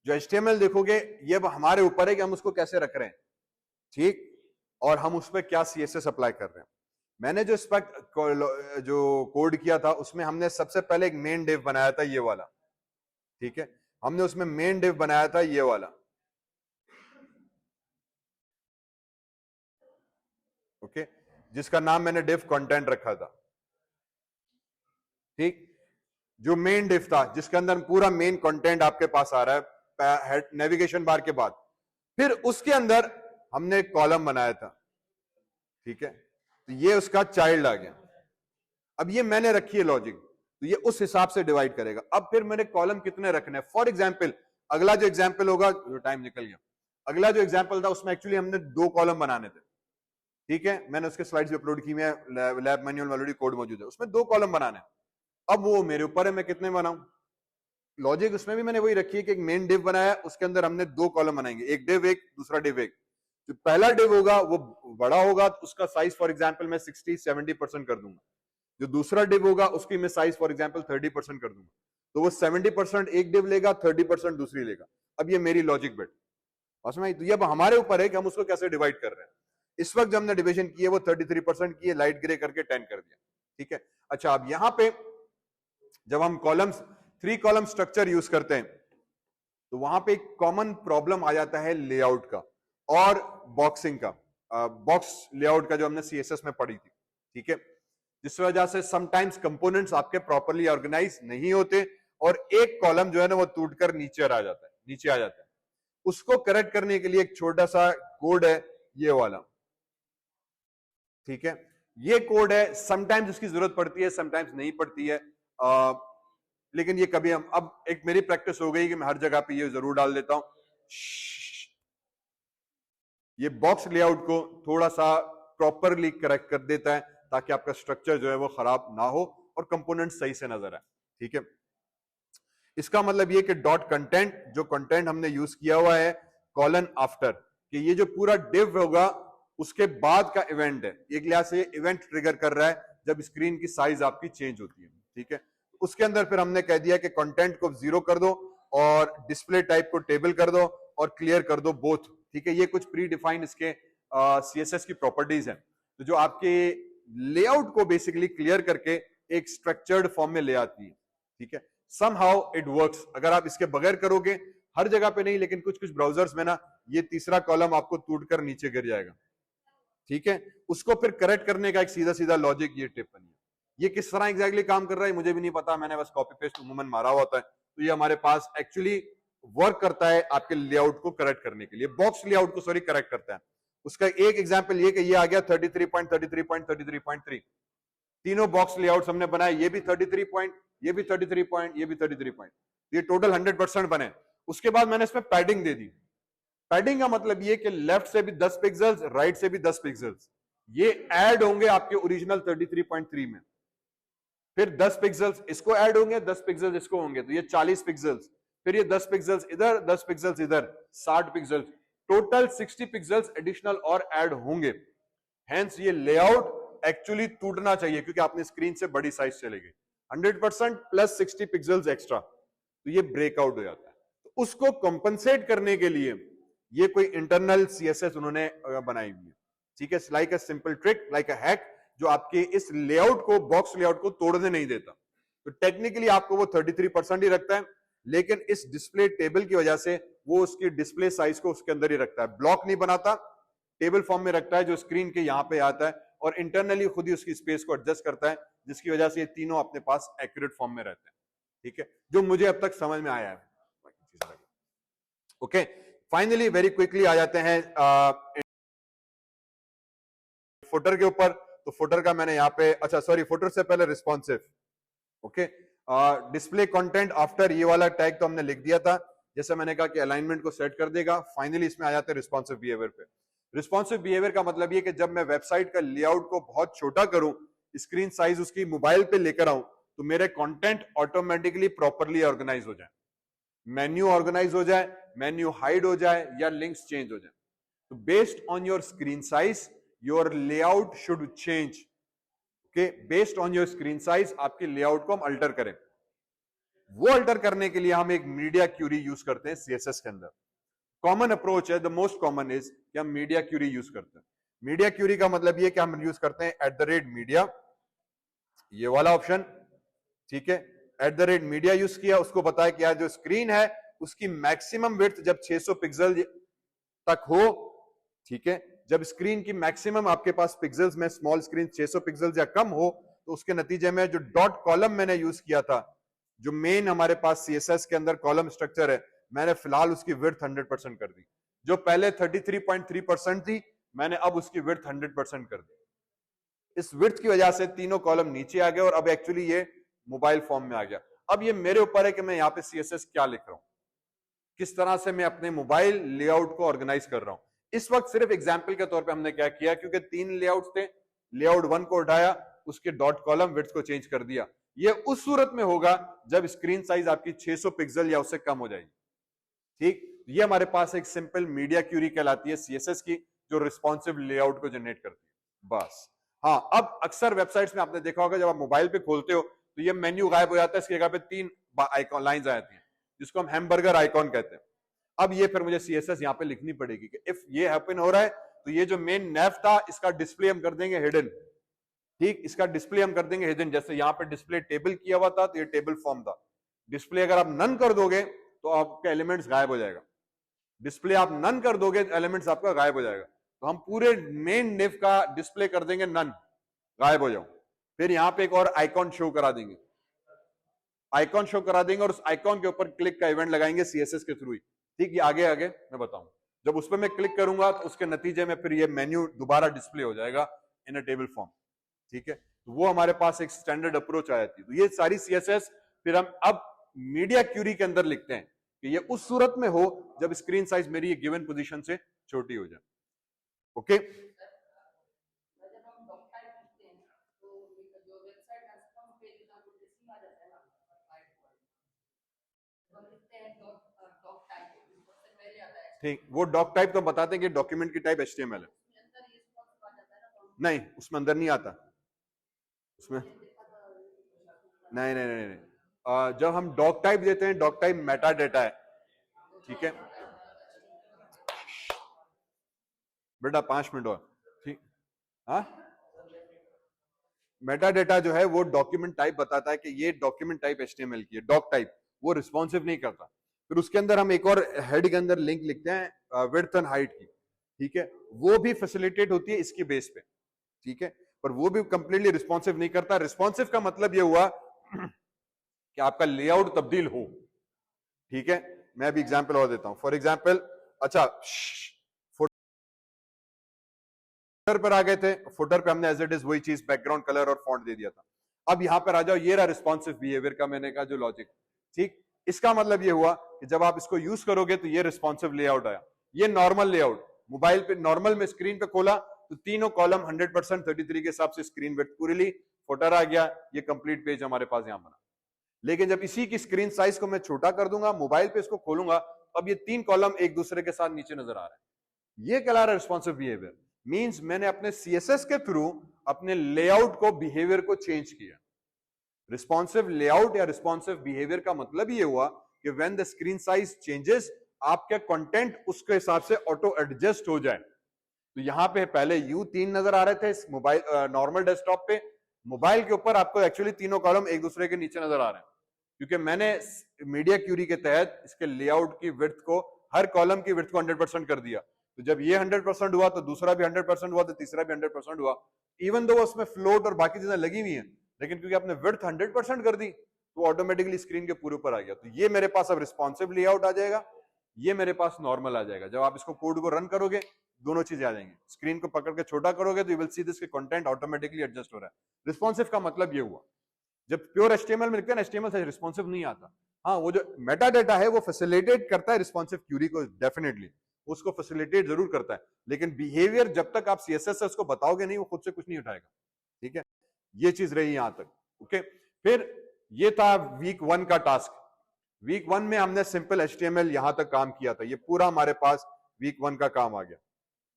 जो HTML देखोगे ये हमारे ऊपर है कि हम उसको कैसे रख रहे हैं, ठीक, और हम उस पर क्या CSS अप्लाई कर रहे हैं। मैंने जो स्पेक जो कोड किया था उसमें हमने सबसे पहले एक मेन डिव बनाया था ये वाला, ठीक है। हमने उसमें मेन डिव बनाया था ये वाला, ओके, जिसका नाम मैंने डिव कंटेंट रखा था, ठीक। जो मेन डिव था जिसके अंदर पूरा मेन कंटेंट आपके पास आ रहा है नेविगेशन बार के बाद, फिर उसके अंदर हमने एक कॉलम बनाया था, ठीक है। तो ये उसका चाइल्ड आ गया। अब ये मैंने रखी है लॉजिक, तो ये उस हिसाब से डिवाइड करेगा। अब फिर मेरे कॉलम कितने रखने हैं, फॉर एग्जाम्पल अगला जो एग्जाम्पल होगा, टाइम निकल गया, अगला जो एग्जाम्पल था उसमें एक्चुअली हमने 2 कॉलम बनाने थे, ठीक है। मैंने उसके स्लाइड्स भी अपलोड की है, लैब मैनुअल में ऑलरेडी कोड मौजूद है, उसमें 2 कॉलम बनाने हैं। अब वो मेरे ऊपर है मैं कितने बनाऊं। लॉजिक उसमें भी मैंने वही रखी है कि एक मेन डिव बनाया, उसके अंदर हमने दो कॉलम बनाएंगे, एक डिव एक, दूसरा डिव एक। जो पहला डिव होगा वो बड़ा होगा तो उसका साइज फॉर एग्जांपल मैं 60-70% कर दूंगा। जो दूसरा डिव होगा उसकी मैं साइज फॉर एग्जांपल 30% कर दूंगा। तो वो 70% एक डिव लेगा, 30% दूसरी लेगा। अब ये मेरी लॉजिक बिट समझ। तो ये अब हमारे ऊपर है कि हम उसको कैसे डिवाइड कर रहे हैं। इस वक्त जब हमने डिवीजन की है वो 33% की है, लाइट ग्रे करके 10 कर दिया, ठीक है। अच्छा, अब यहां पे जब हम कॉलम्स 3 कॉलम स्ट्रक्चर यूज करते हैं तो वहां पे एक कॉमन प्रॉब्लम आ जाता है लेआउट का और बॉक्सिंग का, बॉक्स लेआउट का जो हमने सीएसएस में पढ़ी थी, ठीक है। जिस वजह से समटाइम्स कंपोनेंट्स आपके प्रॉपर्ली ऑर्गेनाइज नहीं होते और एक कॉलम जो है ना वो टूटकर नीचे आ जाता है, नीचे आ जाता है। उसको करेक्ट करने के लिए एक छोटा सा कोड है ये वाला, ठीक है। ये कोड है, समटाइम्स उसकी जरूरत पड़ती है, समटाइम्स नहीं पड़ती है, लेकिन ये कभी हम, अब एक मेरी प्रैक्टिस हो गई कि मैं हर जगह पे ये जरूर डाल देता हूं। ये बॉक्स लेआउट को थोड़ा सा प्रॉपरली करेक्ट कर देता है ताकि आपका स्ट्रक्चर जो है वो खराब ना हो और कंपोनेंट सही से नजर आए, ठीक है। इसका मतलब ये कि डॉट कंटेंट, जो कंटेंट हमने यूज किया हुआ है कॉलन आफ्टर, कि ये जो पूरा डिव होगा उसके बाद का इवेंट है। एक लिहाज से ये इवेंट ट्रिगर कर रहा है जब स्क्रीन की साइज आपकी चेंज होती है, ठीक है। उसके अंदर फिर हमने कह दिया कि कंटेंट को 0 कर दो और डिस्प्ले टाइप को टेबल कर दो और क्लियर कर दो बोथ, ठीक है। ये कुछ प्री डिफाइंड इसके सीएसएस की प्रॉपर्टीज हैं, तो जो आपके लेआउट को बेसिकली क्लियर करके एक स्ट्रक्चर्ड फॉर्म में ले आती है, ठीक है। somehow it works। अगर आप इसके बगैर करोगे, हर जगह पे नहीं लेकिन कुछ कुछ ब्राउजर्स में ना ये तीसरा कॉलम आपको टूटकर नीचे गिर जाएगा, ठीक है। उसको फिर करेक्ट करने का एक सीधा सीधा लॉजिक ये टिप बनी है। ये किस तरह एग्जैक्टली काम कर रहा है मुझे भी नहीं पता, मैंने बस कॉपी पेस्ट उमूमन मारा हुआ होता है। तो ये हमारे पास एक्चुअली वर्क करता है आपके लेआउट को करेक्ट करने के लिए, बॉक्स लेआउट को सॉरी करेक्ट करता है। उसका एक एग्जाम्पल ये कि ये आ गया 33.33.33.3, तीनों बॉक्स लेआउट हमने बनाए, ये भी 33 पॉइंट, ये भी 33 पॉइंट, ये भी 33 पॉइंट, ये टोटल 100% बने। उसके बाद मैंने इसमें पैडिंग दे दी। पैडिंग का मतलब ये कि लेफ्ट से भी 10 पिक्सल्स, राइट से भी 10 पिक्सल्स, ये ऐड होंगे आपके ओरिजिनल 33.3 में। फिर 10 पिक्सल्स इसको ऐड होंगे, 10 पिक्सल्स इसको होंगे, तो ये 40 पिक्सल्स। फिर ये 10 पिक्सल्स इधर, 10 पिक्सल्स इधर, 60 पिक्सल्स, टोटल 60 पिक्सल्स एडिशनल और ऐड होंगे। हेंस ये लेआउट एक्चुअली टूटना चाहिए क्योंकि आपने स्क्रीन से बड़ी साइज चले गई, 100% प्लस 60 पिक्सल्स एक्स्ट्रा, तो ये ब्रेकआउट हो जाता है। तो उसको कंपनसेट करने के लिए ये कोई इंटरनल सीएसएस उन्होंने बनाई हुई है, ठीक है। Like a simple trick, like a hack, जो आपके इस लेआउट को, बॉक्स लेआउट को तोड़ने नहीं देता। तो टेक्निकली आपको वो 33% ही रखता है, लेकिन इस डिस्प्ले टेबल की वजह से वो उसकी डिस्प्ले साइज को उसके अंदर ही रखता है, ब्लॉक नहीं बनाता, टेबल फॉर्म में रखता है जो स्क्रीन के यहां पे आता है और इंटरनली खुद ही उसकी स्पेस को एडजस्ट करता है, जिसकी वजह से ये तीनों अपने पास एक्यूरेट फॉर्म में रहते हैं, ठीक है, जो मुझे अब तक समझ में आया है। ओके, फाइनली वेरी क्विकली आ जाते हैं फुटर के ऊपर। तो फुटर का मैंने यहाँ पे, अच्छा सॉरी, फुटर से पहले responsive, okay. Display content after, ये वाला टैग तो हमने लिख दिया था, जैसे मैंने कहा कि अलाइनमेंट को सेट कर देगा। फाइनली इसमें आ जाते हैं रिस्पॉन्सिव बिहेवियर पे। रिस्पॉन्सिव बिहेवियर का मतलब ये कि जब मैं वेबसाइट का लेआउट को बहुत छोटा करूं, स्क्रीन साइज उसकी मोबाइल पे लेकर आऊं, तो मेरे कंटेंट ऑटोमेटिकली प्रॉपरली ऑर्गेनाइज हो जाए, मेन्यू ऑर्गेनाइज हो जाए, मेन्यू हाइड हो जाए या लिंक्स चेंज हो जाए। तो based on your screen size your layout should change, okay. Based on your screen size आपके लेआउट को हम अल्टर करें। वो अल्टर करने के लिए हम एक मीडिया क्यूरी यूज करते हैं सीएसएस के अंदर। कॉमन अप्रोच है, द मोस्ट कॉमन इज कि हम मीडिया क्यूरी यूज करते हैं। मीडिया क्यूरी का मतलब ये कि हम यूज करते हैं @मीडिया, ये वाला ऑप्शन, ठीक है। @मीडिया यूज किया, उसको बताया कि यार जो स्क्रीन है उसकी मैक्सिमम विड्थ जब 600 पिक्सल तक हो, ठीक है, जब स्क्रीन की मैक्सिमम आपके पास पिक्सल्स में स्मॉल स्क्रीन 600 पिक्सल्स या कम हो, तो उसके नतीजे में जो डॉट कॉलम मैंने यूज किया था, जो मेन हमारे पास सीएसएस के अंदर कॉलम स्ट्रक्चर है, मैंने फिलहाल उसकी विड्थ 100% कर दी। जो पहले 33.3% थी, मैंने अब उसकी विड्थ 100% कर दी। इस विड्थ की वजह से तीनों कॉलम नीचे आ गए और अब एक्चुअली ये मोबाइल फॉर्म में आ गया। अब ये मेरे ऊपर है कि मैं यहाँ पे सीएसएस क्या लिख रहा हूं, किस तरह से मैं अपने मोबाइल लेआउट को ऑर्गेनाइज कर रहा हूं। इस वक्त सिर्फ एग्जाम्पल के तौर पे हमने क्या किया, क्योंकि 3 लेआउट थे, लेआउट 1 को उठाया, उसके डॉट कॉलम विड्थ को चेंज कर दिया। ये उस सूरत में होगा जब स्क्रीन साइज आपकी 600 पिक्सल या उससे कम हो जाएगी। ठीक, ये हमारे पास एक सिंपल मीडिया क्यूरी कहलाती है सीएसएस की, जो रिस्पॉन्सिव लेआउट को जनरेट करती है बस। हाँ, अब अक्सर वेबसाइट्स में आपने देखा होगा जब आप मोबाइल पे खोलते हो तो ये मेन्यू गायब हो जाता है, इसकी जगह पे 3 आइकॉन लाइंस आ जाती हैं जिसको हम हैमबर्गर आइकॉन कहते हैं। अब ये फिर मुझे सीएसएस यहाँ पे लिखनी पड़ेगी कि इफ ये हैपन हो रहा है तो ये जो मेन नेव था इसका डिस्प्ले हम कर देंगे हिडन। ठीक, इसका डिस्प्ले हम कर देंगे हिडन। जैसे यहाँ पे डिस्प्ले टेबल किया हुआ था तो ये टेबल फॉर्म था। डिस्प्ले अगर आप नन कर दोगे तो आपके एलिमेंट्स गायब हो जाएगा। डिस्प्ले आप नन कर दोगे एलिमेंट्स आपका गायब हो जाएगा। तो हम पूरे मेन नेव का डिस्प्ले कर देंगे नन, गायब हो जाओ। फिर यहाँ पे एक और आइकॉन शो करा देंगे, आइकॉन शो करा देंगे और उस आइकॉन के ऊपर क्लिक का इवेंट लगाएंगे सीएसएस के थ्रू ही। ठीक, ये आगे आगे मैं बताऊं। जब उस पर मैं क्लिक करूंगा तो उसके नतीजे में फिर ये मेन्यू दोबारा डिस्प्ले हो जाएगा इन अ टेबल फॉर्म। ठीक है, तो वो हमारे पास एक स्टैंडर्ड अप्रोच आ जाती है। तो ये सारी सीएसएस फिर हम अब मीडिया क्यूरी के अंदर लिखते हैं कि ये उस सूरत में हो जब स्क्रीन साइज मेरी गिवन पोजीशन से छोटी हो जाए। ओके, ठीक, वो डॉक टाइप तो बताते हैं कि डॉक्यूमेंट की टाइप एचटीएमएल है। नहीं, उसमें अंदर नहीं आता, उसमें नहीं नहीं नहीं, नहीं। जब हम डॉक टाइप देते हैं, डॉक टाइप मेटा डेटा है। ठीक है बेटा, 5 मिनट और। ठीक, हाँ, मेटा डेटा जो है वो डॉक्यूमेंट टाइप बताता है कि ये डॉक्यूमेंट टाइप एचटीएमएल की है। डॉक टाइप वो रिस्पॉन्सिव नहीं करता। फिर उसके अंदर हम एक और हेड के अंदर लिंक लिखते हैं विड्थ एंड हाइट की। ठीक है, वो भी फैसिलिटेट होती है इसकी बेस पे। ठीक है, पर वो भी कंप्लीटली रिस्पॉन्सिव नहीं करता। रिस्पॉन्सिव का मतलब ये हुआ कि आपका लेआउट तब्दील हो। ठीक है, मैं अभी एग्जांपल और देता हूं। फॉर एग्जांपल, अच्छा, फुटर पर आ गए थे, फुटर पे हमने एज इट इज वही चीज बैकग्राउंड कलर और फॉन्ट दे दिया था। अब यहां पर आ जाओ, ये रहा रिस्पॉन्सिव बिहेवियर का मैंने कहा जो लॉजिक। ठीक, इसका मतलब ये हुआ कि जब आप इसको यूज करोगे तो ये रिस्पॉन्सिव लेआउट आया। ये नॉर्मल लेआउट, मोबाइल पे नॉर्मल में स्क्रीन पे खोला तो तीनों कॉलम 100% 33 के हिसाब से स्क्रीन विड्थ पूरी ली, फुटर आ गया, ये कंप्लीट पेज हमारे पास यहां बना। लेकिन जब इसी की स्क्रीन साइज को मैं छोटा कर दूंगा, मोबाइल पे इसको खोलूंगा, अब ये 3 कॉलम एक दूसरे के साथ नीचे नजर आ रहे हैं। ये कहला रहा है रिस्पॉन्सिव बिहेवियर। मींस मैंने अपने सीएसएस के थ्रू अपने लेआउट को, बिहेवियर को चेंज किया। रिस्पॉन्सिव लेआउट या रिस्पॉन्सिव बिहेवियर का मतलब ये हुआ कि when the screen size changes, आपका कंटेंट उसके हिसाब से ऑटो एडजस्ट हो जाए। तो यहां पे पहले यू 3 नजर आ रहे थे इस मोबाइल नॉर्मल डेस्कटॉप पे, मोबाइल के ऊपर आपको एक्चुअली तीनों कॉलम एक दूसरे के नीचे नजर आ रहे हैं, क्योंकि मैंने मीडिया क्यूरी के तहत इसके लेआउट की विड्थ को, हर कॉलम की विड्थ को 100% कर दिया। तो जब ये 100% हुआ तो दूसरा भी 100% हुआ, तो तीसरा भी 100% हुआ। इवन दो उसमें फ्लोट और बाकी चीजें लगी हुई हैं, लेकिन क्योंकि आपने विड्थ 100% कर दी तो ऑटोमेटिकली स्क्रीन के पूरे ऊपर आ गया। तो ये मेरे पास अब रिस्पॉन्सिव लेआउट आ जाएगा, ये मेरे पास नॉर्मल आ जाएगा। जब आप इसको कोड को रन करोगे दोनों चीजें आ जाएंगी। स्क्रीन को पकड़ के छोटा करोगे तो यू विल सी दिस के कंटेंट ऑटोमेटिकली एडजस्ट हो रहा है। रिस्पॉन्सिव का मतलब ये हुआ। जब प्योर एचटीएमएल में लिखते हैं ना, एचटीएमएल से रिस्पॉन्सिव नहीं आता। हाँ, वो जो मेटा डेटा है वो फैसिलिटेट करता है रिस्पॉन्सिव क्यूरी को, डेफिनेटली उसको फैसिलिटेट जरूर करता है, लेकिन बिहेवियर जब तक आप सीएसएस से उसको बताओगे नहीं, वो खुद से कुछ नहीं उठाएगा। ठीक है, ये चीज रही यहां तक। ओके, फिर ये था वीक 1 का टास्क। वीक 1 में हमने सिंपल एचटीएमएल यहां तक काम किया था, ये पूरा हमारे पास वीक 1 का काम आ गया।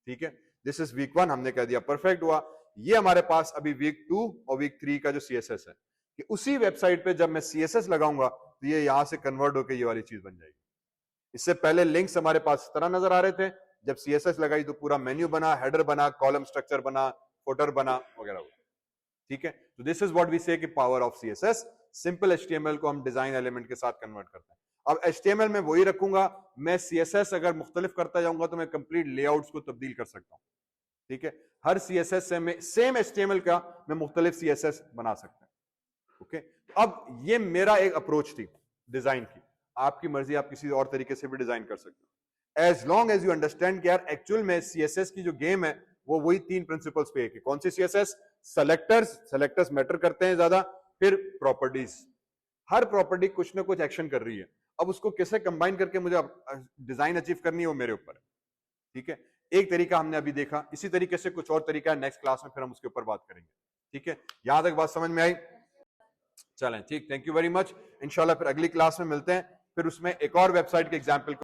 ठीक है, दिस इज वीक 1, हमने कह दिया परफेक्ट हुआ। ये हमारे पास अभी वीक 2 और वीक 3 का जो सीएसएस है, कि उसी वेबसाइट पे जब मैं सीएसएस लगाऊंगा तो ये यहां से कन्वर्ट होकर ये वाली चीज बन जाएगी। इससे पहले लिंक्स हमारे पास इस तरह नजर आ रहे थे, जब सीएसएस लगाई तो पूरा मेन्यू बना, हेडर बना, कॉलम स्ट्रक्चर बना, फुटर बना वगैरह। ठीक है, तो दिस इज व्हाट वी से कि power of CSS. Simple HTML को हम डिजाइन एलिमेंट के साथ कन्वर्ट करते हैं। अब एचटीएमएल में वही रखूंगा, मैं सीएसएस अगर मुख्तलिफ करता जाऊंगा तो मैं कंप्लीट लेआउट्स को तब्दील कर सकता हूं। ठीक है, हर सीएसएस से मैं सेम एचटीएमएल का मैं मुख्तलिफ सीएसएस बना सकता हूं। ओके, अब ये मेरा एक अप्रोच थी डिजाइन की। आपकी मर्जी, आप किसी और तरीके से भी डिजाइन कर सकते हो, as long as you understand कि यार एक्चुअल में सीएसएस की जो गेम है वो वही 3 प्रिंसिपल्स पे है। कि कौन सी सीएसएस? सेलेक्टर्स मैटर करते हैं ज्यादा, फिर प्रॉपर्टीज, हर प्रॉपर्टी कुछ ना कुछ एक्शन कर रही है। अब उसको कैसे कंबाइन करके मुझे डिजाइन अचीव करनी है वो मेरे ऊपर है। ठीक है, एक तरीका हमने अभी देखा, इसी तरीके से कुछ और तरीका है, नेक्स्ट क्लास में फिर हम उसके ऊपर बात करेंगे। ठीक है, यहां तक बात समझ में आई? चलें ठीक, थैंक यू वेरी मच। इंशाल्लाह फिर अगली क्लास में मिलते हैं, फिर उसमें एक और वेबसाइट के एग्जाम्पल